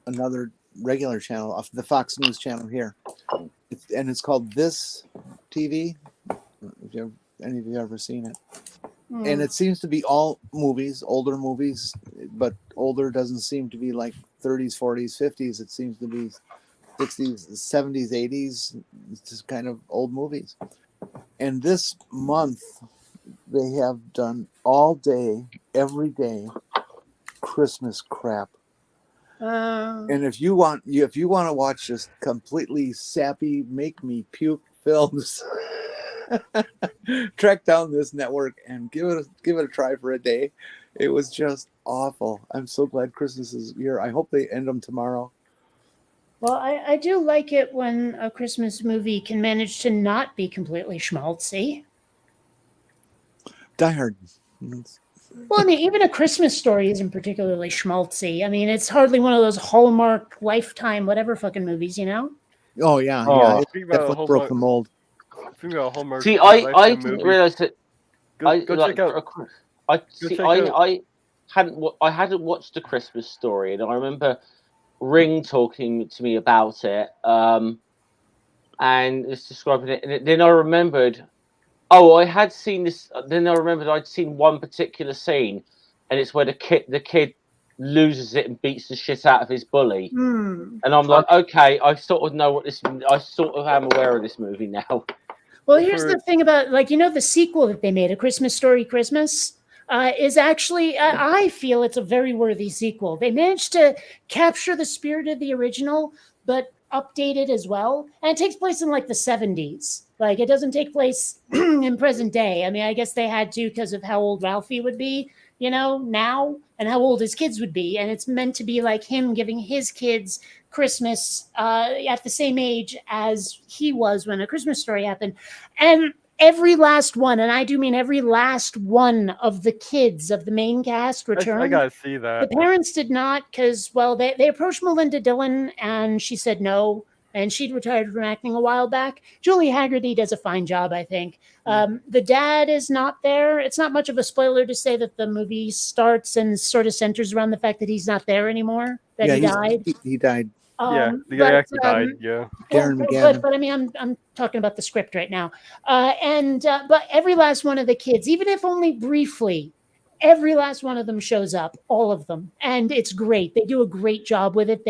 another regular channel, off the Fox News channel here. It's called This TV. If any of you ever seen it. And it seems to be all movies, older movies, but older doesn't seem to be 30s, 40s, 50s. It seems to be 60s, 70s, 80s. It's just kind of old movies. And this month, they have done all day, every day, Christmas crap. And if you want to watch just completely sappy, make me puke films, track down this network and give it a try for a day. It was just awful. I'm so glad Christmas is here. I hope they end them tomorrow. Well, I do like it when a Christmas movie can manage to not be completely schmaltzy. Die Hard. Well, I mean, even A Christmas Story isn't particularly schmaltzy. I mean, it's hardly one of those Hallmark, Lifetime, whatever fucking movies, Oh, yeah. Yeah. It definitely broke the mold. See, I didn't realize that. Go check out. I hadn't watched A Christmas Story, and I remember Ring talking to me about it, and it's describing it. And then I remembered, I had seen this. Then I remembered I'd seen one particular scene, and it's where the kid loses it and beats the shit out of his bully. And I'm like, okay, I sort of know what this. I sort of am aware of this movie now. Well, here's the thing about, the sequel that they made, A Christmas Story Christmas, is actually, I feel it's a very worthy sequel. They managed to capture the spirit of the original, but update it as well. And it takes place in the 70s. It doesn't take place in present day. I mean, I guess they had to because of how old Ralphie would be, now, and how old his kids would be. And it's meant to be him giving his kids Christmas at the same age as he was when A Christmas Story happened. And every last one, and I do mean every last one of the kids of the main cast returned. I gotta see that. The parents did not because, they approached Melinda Dillon and she said no. And she'd retired from acting a while back. Julie Haggerty does a fine job, I think. The dad is not there. It's not much of a spoiler to say that the movie starts and sort of centers around the fact that he's not there anymore, that he died. He died. The guy actually died. Yeah. Darren McGavin. But I mean, I'm talking about the script right now. But every last one of the kids, even if only briefly, every last one of them shows up, all of them, and it's great. They do a great job with it.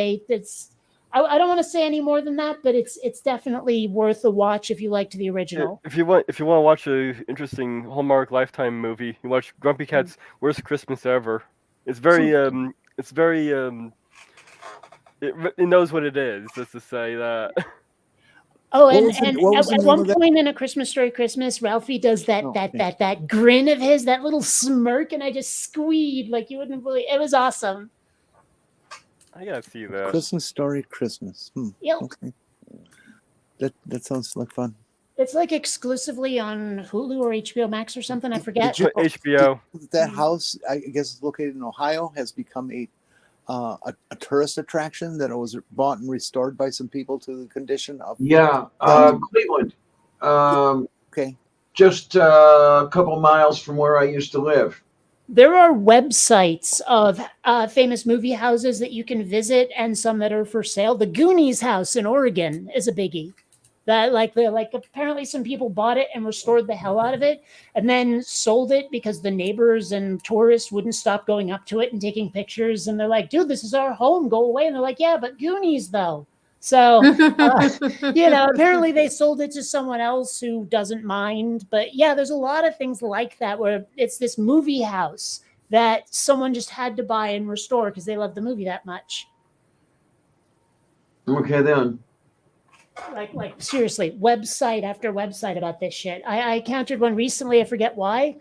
I don't want to say any more than that, but it's definitely worth a watch if you liked the original. If you want to watch an interesting Hallmark Lifetime movie, you watch Grumpy Cat's Worst Christmas Ever. It's very it knows what it is, just to say that. Oh, and at one point in A Christmas Story Christmas, Ralphie does that grin of his, that little smirk, and I just squeed like you wouldn't believe. It was awesome. I gotta see that. Christmas Story Christmas. Yep. Okay. That sounds like fun. It's like exclusively on Hulu or HBO Max or something. I forget. HBO. That house, I guess, is located in Ohio, has become a tourist attraction that was bought and restored by some people to the condition of. Yeah, Cleveland. Okay. Just a couple miles from where I used to live. There are websites of famous movie houses that you can visit, and some that are for sale. The Goonies house in Oregon is a biggie. That apparently some people bought it and restored the hell out of it, and then sold it because the neighbors and tourists wouldn't stop going up to it and taking pictures. And they're like, "Dude, this is our home. Go away." And they're like, "Yeah, but Goonies though." So apparently they sold it to someone else who doesn't mind. But yeah, there's a lot of things like that where it's this movie house that someone just had to buy and restore because they love the movie that much. Okay, then. Like seriously, website after website about this shit. I encountered one recently. I forget why,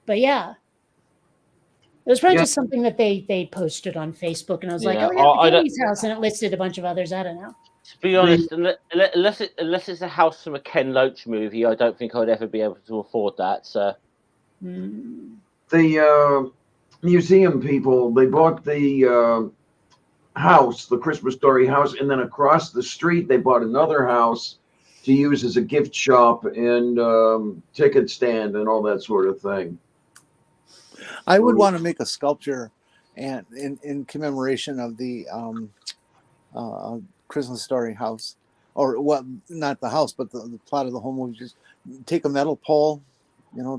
but yeah, it was probably just something that they posted on Facebook, and I was like, "Oh yeah, the Goonies house," and it listed a bunch of others. I don't know. To be honest, unless it's a house from a Ken Loach movie, I don't think I'd ever be able to afford that. So the museum people, they bought the house, the Christmas Story house, and then across the street they bought another house to use as a gift shop and ticket stand and all that sort of thing. I would want to make a sculpture and in commemoration of the Christmas Story house, or what? Not the house, but the plot of the whole movie. Just take a metal pole,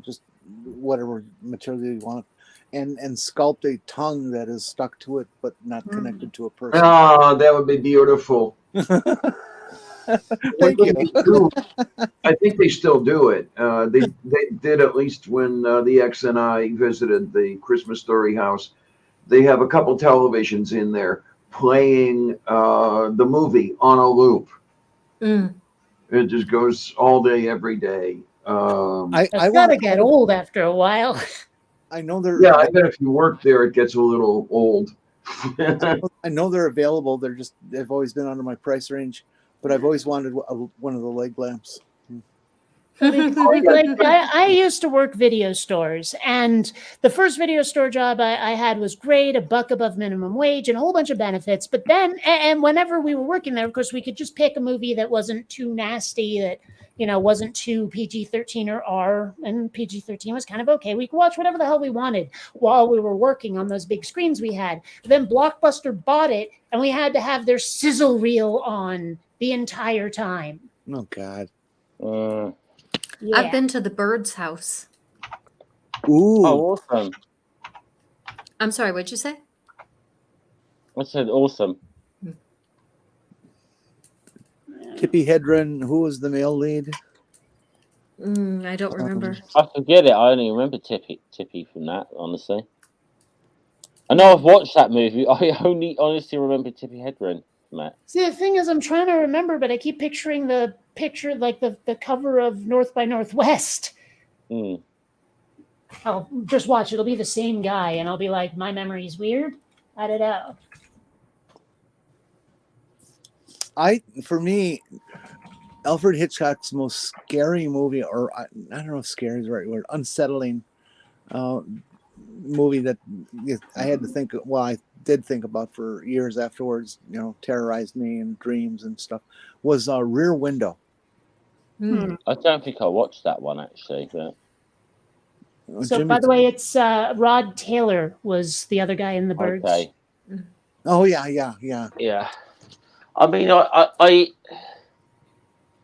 just whatever material you want, and sculpt a tongue that is stuck to it but not connected to a person. Oh, that would be beautiful. Thank you. I think they still do it. They did, at least when the ex and I visited the Christmas Story house. They have a couple televisions in there playing the movie on a loop. It just goes all day, every day. It's got to get old after a while. I know they're. Yeah, I bet if you work there, it gets a little old. I know they're available. They've always been under my price range, but I've always wanted one of the leg lamps. I used to work video stores, and the first video store job I had was great, $1 above minimum wage and a whole bunch of benefits. But then, and whenever we were working there, of course, we could just pick a movie that wasn't too nasty, that wasn't too PG-13 or R, and PG-13 was kind of okay. We could watch whatever the hell we wanted while we were working on those big screens we had. Then Blockbuster bought it, and we had to have their sizzle reel on the entire time. Oh God. Yeah. I've been to the Bird's house. Ooh. Oh, awesome. I'm sorry, what'd you say? I said awesome. Tippi Hedren, who was the male lead? I don't remember. I forget it. I only remember Tippi from that, honestly. I know I've watched that movie. I only honestly remember Tippi Hedren from that. See, the thing is, I'm trying to remember, but I keep picturing the picture, like the cover of North by Northwest. I'll just watch. It'll be the same guy, and I'll be like, my memory's weird. I don't know. For me, Alfred Hitchcock's most scary movie, or I don't know if scary is the right word, unsettling movie that I had to think, I did think about for years afterwards, terrorized me in dreams and stuff, was Rear Window. I don't think I watched that one, actually. But... So, by the way, it's Rod Taylor was the other guy in The Birds. Okay. Oh, yeah. Yeah. I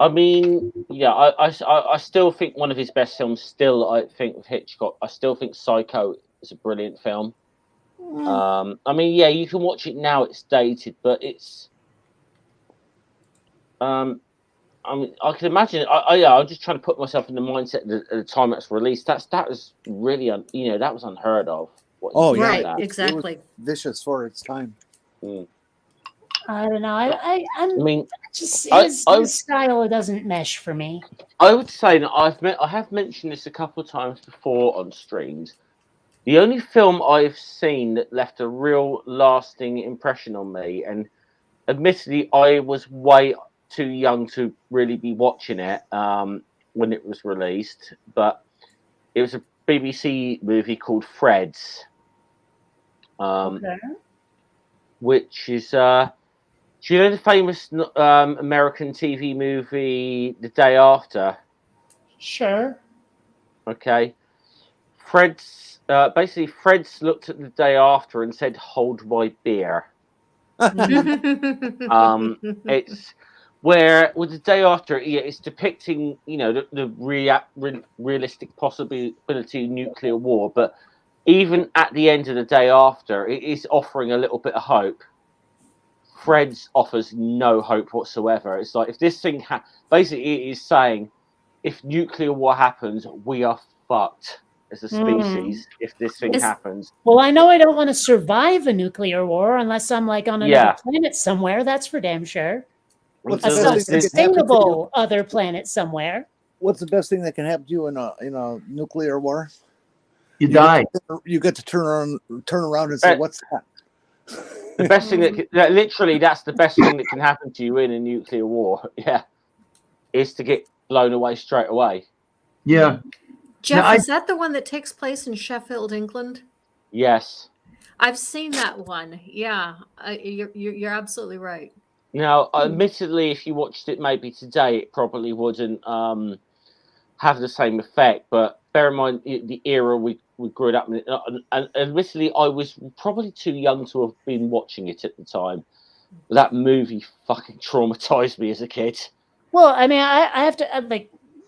mean, yeah, I still think one of his best films. Still, I think with Hitchcock, I still think Psycho is a brilliant film. I mean, yeah, you can watch it now; it's dated, but it's. I mean, I can imagine. I'm just trying to put myself in the mindset at the time it's released. That was really, that was unheard of. Right, It was exactly. vicious for its time. I don't know. I mean, just his style doesn't mesh for me. I would say that I have mentioned this a couple of times before on streams. The only film I've seen that left a real lasting impression on me, and admittedly, I was way too young to really be watching it when it was released, but it was a BBC movie called Freds, which is do you know the famous American TV movie The Day After? Sure. Okay. Freds looked at The Day After and said, "Hold my beer." It's where with The Day After, it's depicting the realistic possibility of nuclear war, but even at the end of The Day After, it is offering a little bit of hope. Freds offers no hope whatsoever. It's like if this thing basically it is saying if nuclear war happens, we are fucked as a species if this thing happens. Well, I know I don't want to survive a nuclear war unless I'm like on another planet somewhere. That's for damn sure. A self-sustainable other planet somewhere. What's the best thing that can happen to you in a nuclear war? You die. You get to turn around and say, "What's that?" The best thing that's the best thing that can happen to you in a nuclear war. Yeah, is to get blown away straight away. Yeah. Jeff, is that the one that takes place in Sheffield, England? Yes. I've seen that one. Yeah, you're absolutely right. Now, admittedly, if you watched it maybe today, it probably wouldn't have the same effect. But bear in mind the era we grew up in. And admittedly, I was probably too young to have been watching it at the time. That movie fucking traumatized me as a kid. Well, I mean, I have to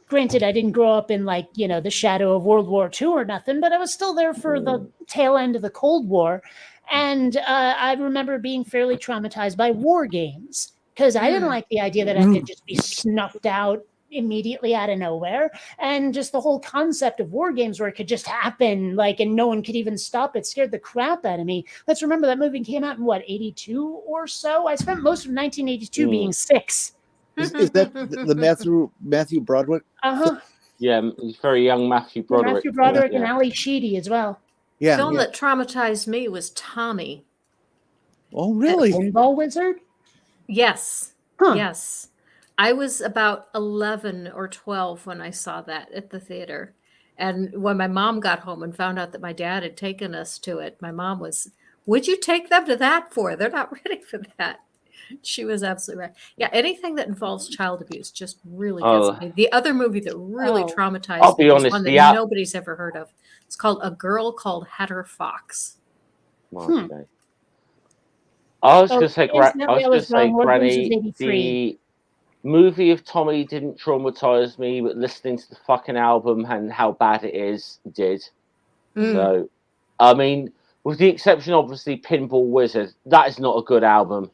granted, I didn't grow up in the shadow of World War II or nothing, but I was still there for the tail end of the Cold War. And I remember being fairly traumatized by war games because I didn't like the idea that I could just be snuffed out immediately out of nowhere. And just the whole concept of war games where it could just happen, and no one could even stop it, scared the crap out of me. Let's remember that movie came out in 82 or so? I spent most of 1982 being 6. Is that the Matthew Broderick? Yeah, he's very young Matthew Broderick. Matthew Broderick and Ali Sheedy as well. The film that traumatized me was Tommy. Oh, really? Pinball Wizard? Yes. Huh. Yes. I was about 11 or 12 when I saw that at the theater. And when my mom got home and found out that my dad had taken us to it, my mom was, "Would you take them to that for? They're not ready for that." She was absolutely right. Yeah, anything that involves child abuse just really gets me. The other movie that really traumatized me is one that nobody's ever heard of. It's called A Girl Called Hatter Fox. Okay. I was going to say, Granny, the movie of Tommy didn't traumatize me, but listening to the fucking album and how bad it is did. So, I mean, with the exception, obviously, Pinball Wizard, that is not a good album.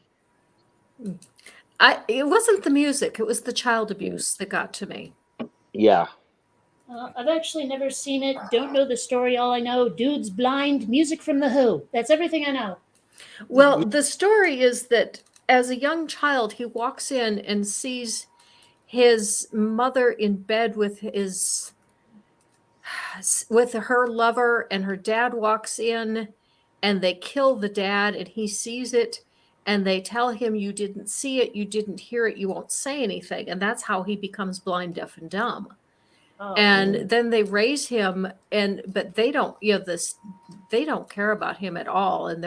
It wasn't the music; it was the child abuse that got to me. Yeah. I've actually never seen it. Don't know the story. All I know, dude's blind. Music from The Who. That's everything I know. Well, the story is that as a young child, he walks in and sees his mother in bed with her lover, and her dad walks in, and they kill the dad, and he sees it. And they tell him, "You didn't see it, you didn't hear it, you won't say anything." And that's how he becomes blind, deaf, and dumb. And then they raise him, but they don't, they don't care about him at all. And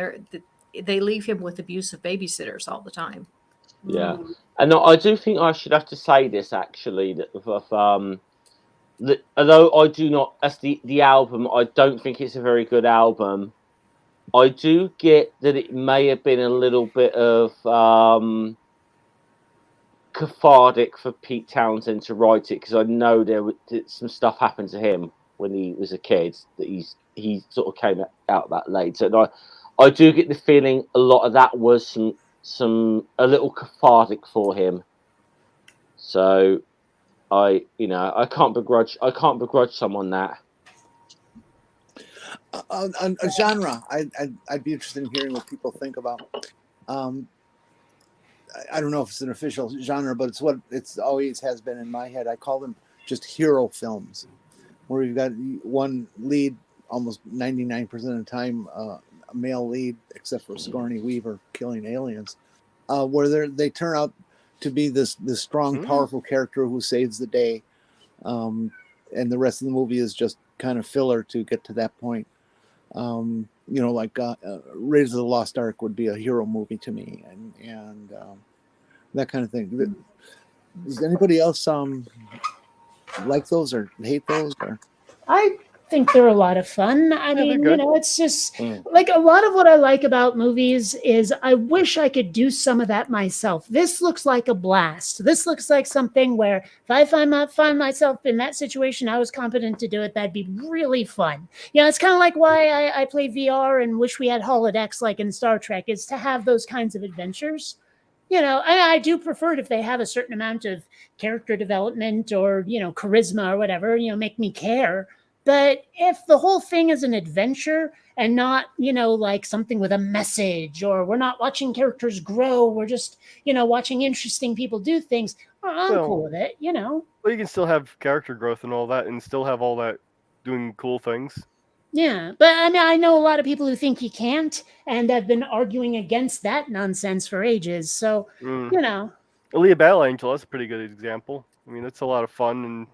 they leave him with abusive babysitters all the time. Yeah. And I do think I should have to say this actually, that although I do not, as the album, I don't think it's a very good album. I do get that it may have been a little bit of cathartic for Pete Townsend to write it, because I know some stuff happened to him when he was a kid that he sort of came out that later. And I do get the feeling a lot of that was a little cathartic for him. So I can't begrudge someone that. A genre, I'd be interested in hearing what people think about. I don't know if it's an official genre, but it's what it's always has been in my head. I call them just hero films, where you've got one lead almost 99% of the time, a male lead, except for Sigourney Weaver killing aliens, where they turn out to be this strong, powerful character who saves the day, and the rest of the movie is just kind of filler to get to that point. Like Raiders of the Lost Ark would be a hero movie to me, and that kind of thing. Does anybody else like those or hate those? Or I think they're a lot of fun. I mean, it's just like a lot of what I like about movies is I wish I could do some of that myself. This looks like a blast. This looks like something where if I find myself in that situation, I was competent to do it. That'd be really fun. It's kind of like why I play VR and wish we had holodecks like in Star Trek, is to have those kinds of adventures. I do prefer it if they have a certain amount of character development or, charisma or whatever, make me care. But if the whole thing is an adventure and not, like something with a message, or we're not watching characters grow, we're just, watching interesting people do things, I'm cool with it, Well, you can still have character growth and all that and still have all that doing cool things. Yeah, but I mean, I know a lot of people who think you can't and have been arguing against that nonsense for ages. So, Aaliyah Battle Angel, that's a pretty good example. I mean, it's a lot of fun, and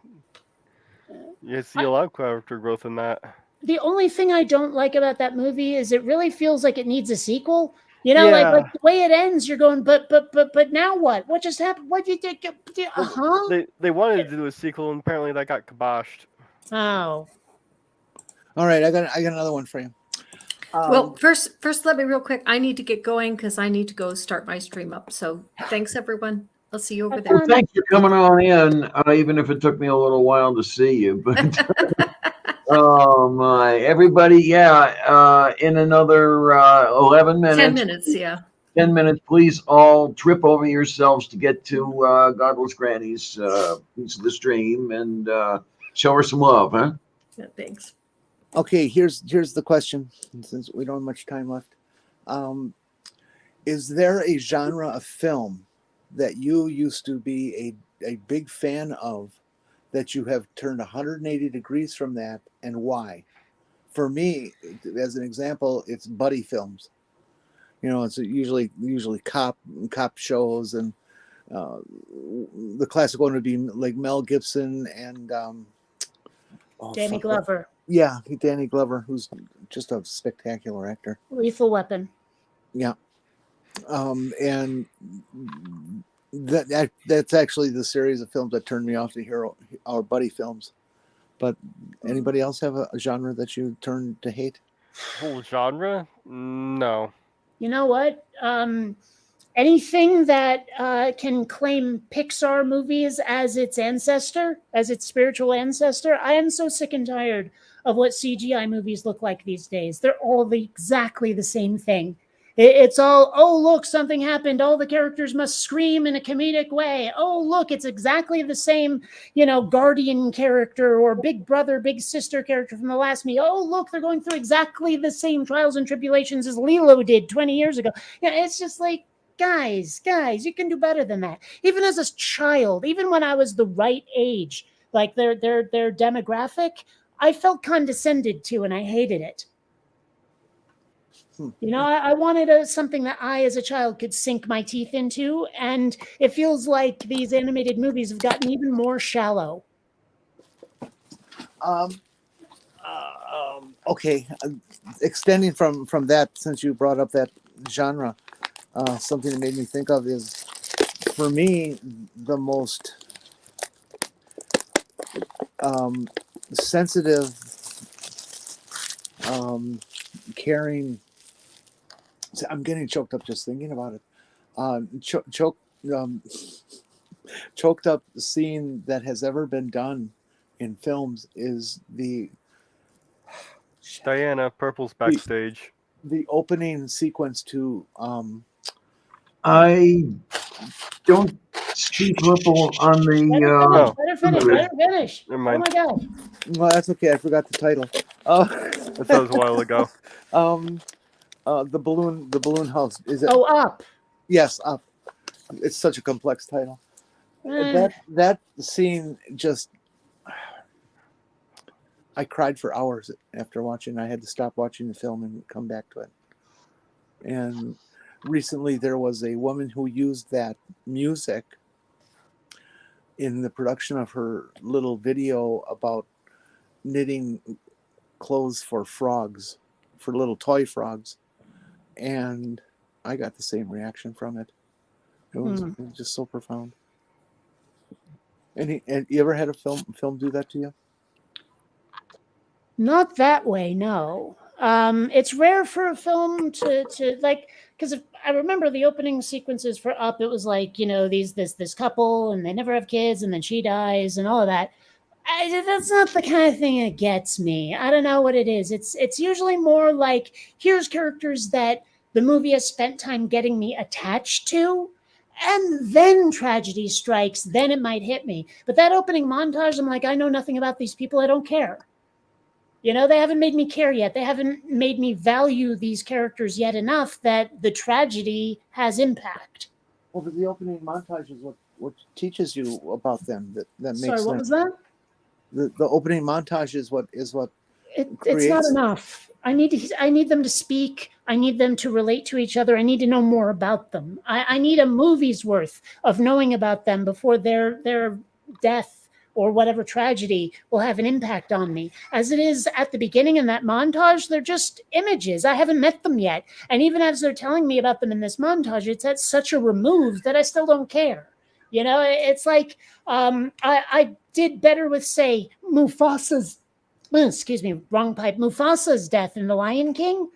you see a lot of character growth in that. The only thing I don't like about that movie is it really feels like it needs a sequel. Like the way it ends, you're going, but now what? What just happened? What did you think? They wanted to do a sequel, and apparently that got kiboshed. Oh. All right, I got another one for you. Well, first, let me real quick. I need to get going because I need to go start my stream up. So thanks, everyone. I'll see you over there. Well, thanks for coming on in, even if it took me a little while to see you. But oh my, everybody, in another 11 minutes. 10 minutes, yeah. 10 minutes, please all trip over yourselves to get to Godless Granny's piece of the stream and show her some love, huh? Yeah, thanks. Okay, here's the question, since we don't have much time left. Is there a genre of film that you used to be a big fan of that you have turned 180 degrees from that, and why? For me, as an example, it's buddy films. It's usually cop shows, and the classic one would be like Mel Gibson and Danny Glover. Yeah, Danny Glover, who's just a spectacular actor. Lethal Weapon. Yeah, and that's actually the series of films that turned me off to hero or buddy films. But anybody else have a genre that you turned to hate? Whole genre? No. You know what? Anything that can claim Pixar movies as its ancestor, as its spiritual ancestor, I am so sick and tired of what CGI movies look like these days. They're all exactly the same thing. It's all, oh, look, something happened. All the characters must scream in a comedic way. Oh, look, it's exactly the same, guardian character or big brother, big sister character from the last movie. Oh, look, they're going through exactly the same trials and tribulations as Lilo did 20 years ago. It's just like, guys, you can do better than that. Even as a child, even when I was the right age, like their demographic, I felt condescended to, and I hated it. I wanted something that I, as a child, could sink my teeth into, and it feels like these animated movies have gotten even more shallow. Okay, extending from that, since you brought up that genre, something that made me think of is, for me, the most sensitive, caring. I'm getting choked up just thinking about it. choked up scene that has ever been done in films is the Diana Purple's backstage. The opening sequence to I don't see Purple on the. Let her finish. Never Oh mind. my god. Well, that's okay. I forgot the title. That was a while ago. The balloon house. Is it? Oh, Up. Yes, Up. It's such a complex title. That scene just. I cried for hours after watching. I had to stop watching the film and come back to it. And recently there was a woman who used that music in the production of her little video about knitting clothes for frogs, for little toy frogs. And I got the same reaction from it. It was just so profound. And you ever had a film do that to you? Not that way, no. It's rare for a film to like, because I remember the opening sequences for Up, it was like, this couple and they never have kids and then she dies and all of that. That's not the kind of thing that gets me. I don't know what it is. It's usually more like, here's characters that the movie has spent time getting me attached to, and then tragedy strikes, then it might hit me. But that opening montage, I'm like, I know nothing about these people. I don't care. They haven't made me care yet. They haven't made me value these characters yet enough that the tragedy has impact. Well, but the opening montage is what teaches you about them. That makes sense. Sorry, what was that? The opening montage is what it's not enough. I need them to speak. I need them to relate to each other. I need to know more about them. I need a movie's worth of knowing about them before their death or whatever tragedy will have an impact on me. As it is at the beginning in that montage, they're just images. I haven't met them yet. And even as they're telling me about them in this montage, it's at such a remove that I still don't care. It's like I did better with, say, Mufasa's death in The Lion King,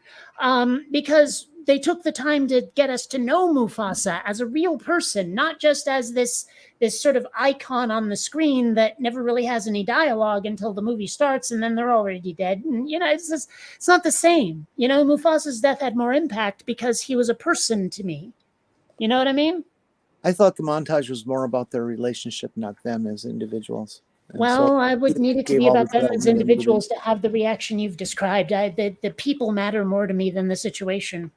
because they took the time to get us to know Mufasa as a real person, not just as this sort of icon on the screen that never really has any dialogue until the movie starts, and then they're already dead. And it's not the same. Mufasa's death had more impact because he was a person to me. You know what I mean? I thought the montage was more about their relationship, not them as individuals. And well, so I would need it to gave be all about the them as development individuals to have the reaction you've described. The people matter more to me than the situation.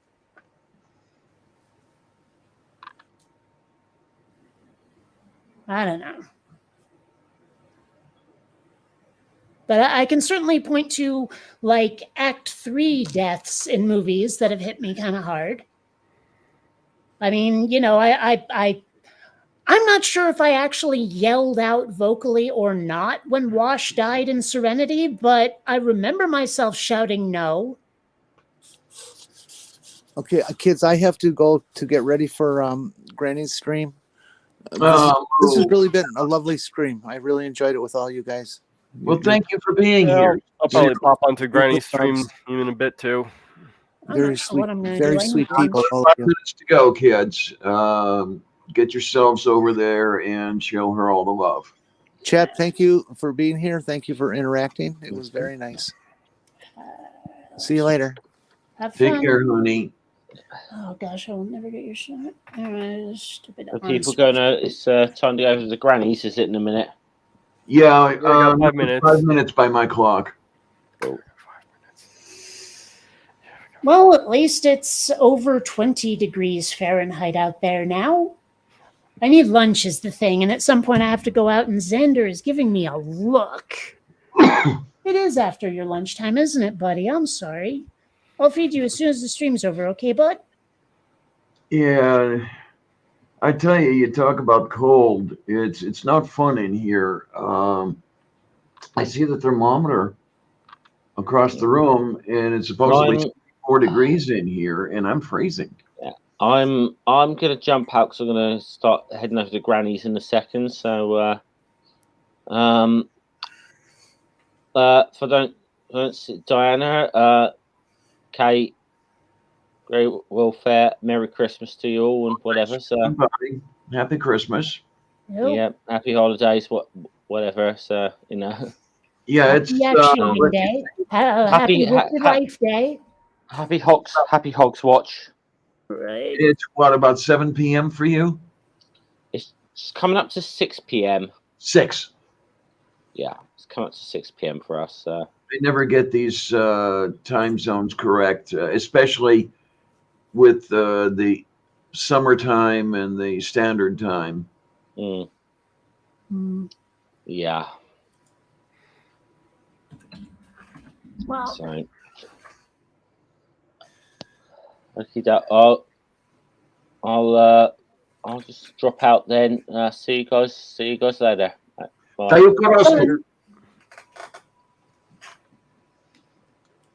I don't know. But I can certainly point to like Act 3 deaths in movies that have hit me kind of hard. I mean, I'm not sure if I actually yelled out vocally or not when Wash died in Serenity, but I remember myself shouting no. Okay, kids, I have to go to get ready for Granny's stream. This has really been a lovely stream. I really enjoyed it with all you guys. Well, thank you for being here. I'll probably pop onto Granny's stream in a bit too. Very sweet people. 5 minutes to go, kids. Get yourselves over there and show her all the love. Chad, thank you for being here. Thank you for interacting. It was very nice. See you later. Have Take fun. care, honey. Oh gosh, I will never get your shot. Stupid. Are people going to? It's time to go to the grannies. Is it in a minute? Yeah, got 5 minutes. 5 minutes by my clock. Well, at least it's over 20 degrees Fahrenheit out there now. I need lunch is the thing, and at some point I have to go out, and Xander is giving me a look. It is after your lunchtime, isn't it, buddy? I'm sorry. I'll feed you as soon as the stream's over, okay, bud? Yeah, I tell you, you talk about cold. It's not fun in here. I see the thermometer across the room, and it's supposedly 4 degrees in here, and I'm freezing. Yeah, I'm gonna jump out because I'm gonna start heading over to Granny's in a second. So, for don't see Diana, Kate, great welfare, Merry Christmas to you all, and whatever. So, Everybody, Happy Christmas. Nope. Yeah, happy holidays, whatever. So Yeah, it's Achieving Day. Happy Wicked Life Day. Happy Hogs Watch. Right. it's what, about 7 p.m. for you? It's coming up to 6 p.m. 6. Yeah, it's coming up to 6 p.m. for us. I never get these time zones correct, especially with the summertime and the standard time. Yeah. Well, So, I'll just drop out then. See you guys later. Bye.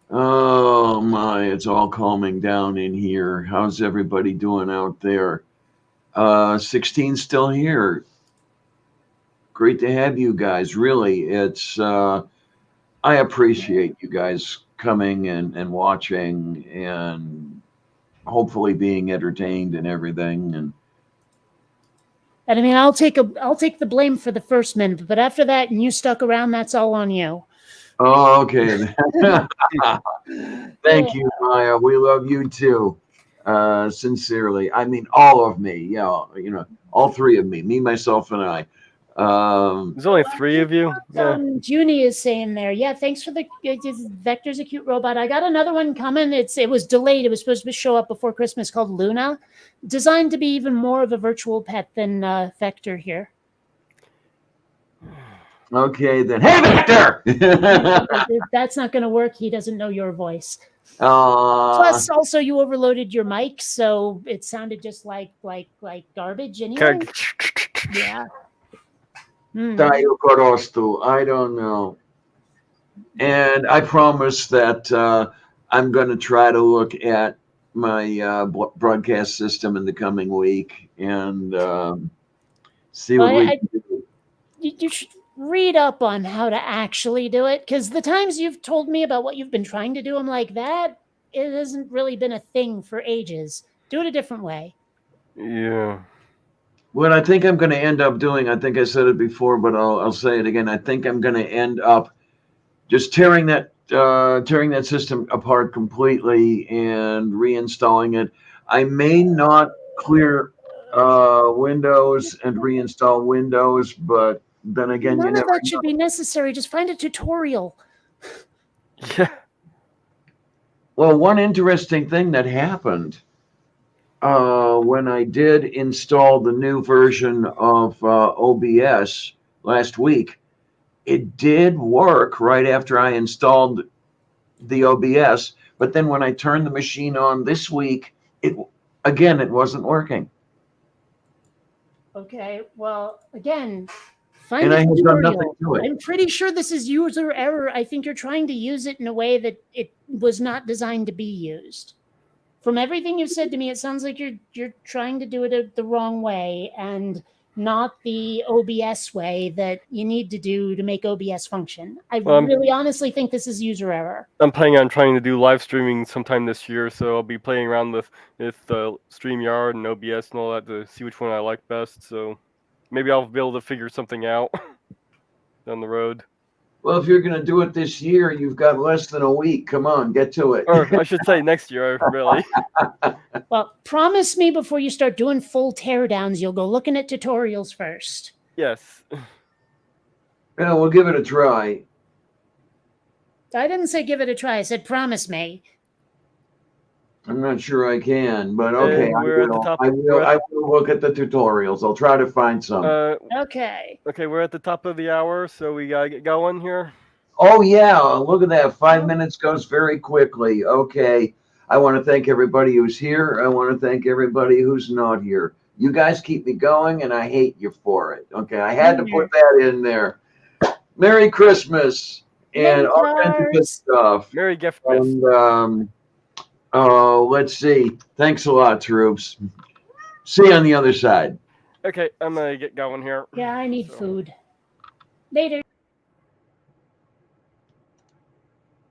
Oh my, it's all calming down in here. How's everybody doing out there? 16 still here. Great to have you guys. Really, it's I appreciate you guys coming and watching and hopefully being entertained and everything. And I mean, I'll take the blame for the first minute, but after that, and you stuck around, that's all on you. oh, okay. Thank you, Maya. We love you too. Sincerely. I mean, all of me. Yeah, all three of me, myself, and I. There's only 3 of you. Yeah. Junie is saying there. Yeah, thanks for the Vector's a cute robot. I got another one coming. It was delayed. It was supposed to show up before Christmas, called Luna, designed to be even more of a virtual pet than Vector here. Okay, then. Hey, Vector! That's not going to work. He doesn't know your voice. Plus, also, you overloaded your mic, so it sounded just like garbage anyway. Yeah. I don't know. And I promise that I'm going to try to look at my broadcast system in the coming week and see what we can do. You should read up on how to actually do it, because the times you've told me about what you've been trying to do, I'm like, that it hasn't really been a thing for ages. Do it a different way. Yeah. What I think I'm going to end up doing, I think I said it before, but I'll say it again. I think I'm going to end up just tearing that system apart completely and reinstalling it. I may not clear Windows and reinstall Windows, but then again, none of that should be necessary. Just find a tutorial. Yeah. Well, one interesting thing that happened when I did install the new version of OBS last week, it did work right after I installed the OBS. But then when I turned the machine on this week, it wasn't working. Okay, well, again, find And a I have done nothing tutorial. to it. I'm pretty sure this is user error. I think you're trying to use it in a way that it was not designed to be used. From everything you've said to me, it sounds like you're trying to do it the wrong way and not the OBS way that you need to do to make OBS function. I really honestly think this is user error. I'm planning on trying to do live streaming sometime this year, so I'll be playing around with StreamYard and OBS and all that to see which one I like best. So maybe I'll be able to figure something out down the road. Well, if you're going to do it this year, you've got less than a week. Come on, get to it. Or I should say next year, really. Well, promise me before you start doing full teardowns, you'll go looking at tutorials first. Yes. Yeah, we'll give it a try. I didn't say give it a try. I said promise me. I'm not sure I can, but okay. I will look at the tutorials. I'll try to find some. Okay. Okay, we're at the top of the hour, so we gotta get going here. Oh yeah, look at that. 5 minutes goes very quickly. Okay. I want to thank everybody who's here. I want to thank everybody who's not here. You guys keep me going, and I hate you for it. Okay, I had to put that in there. Merry Christmas and all kinds of good stuff. Merry gift. And let's see. Thanks a lot, troops. See you on the other side. Okay, I'm gonna get going here. Yeah, I need food. Later.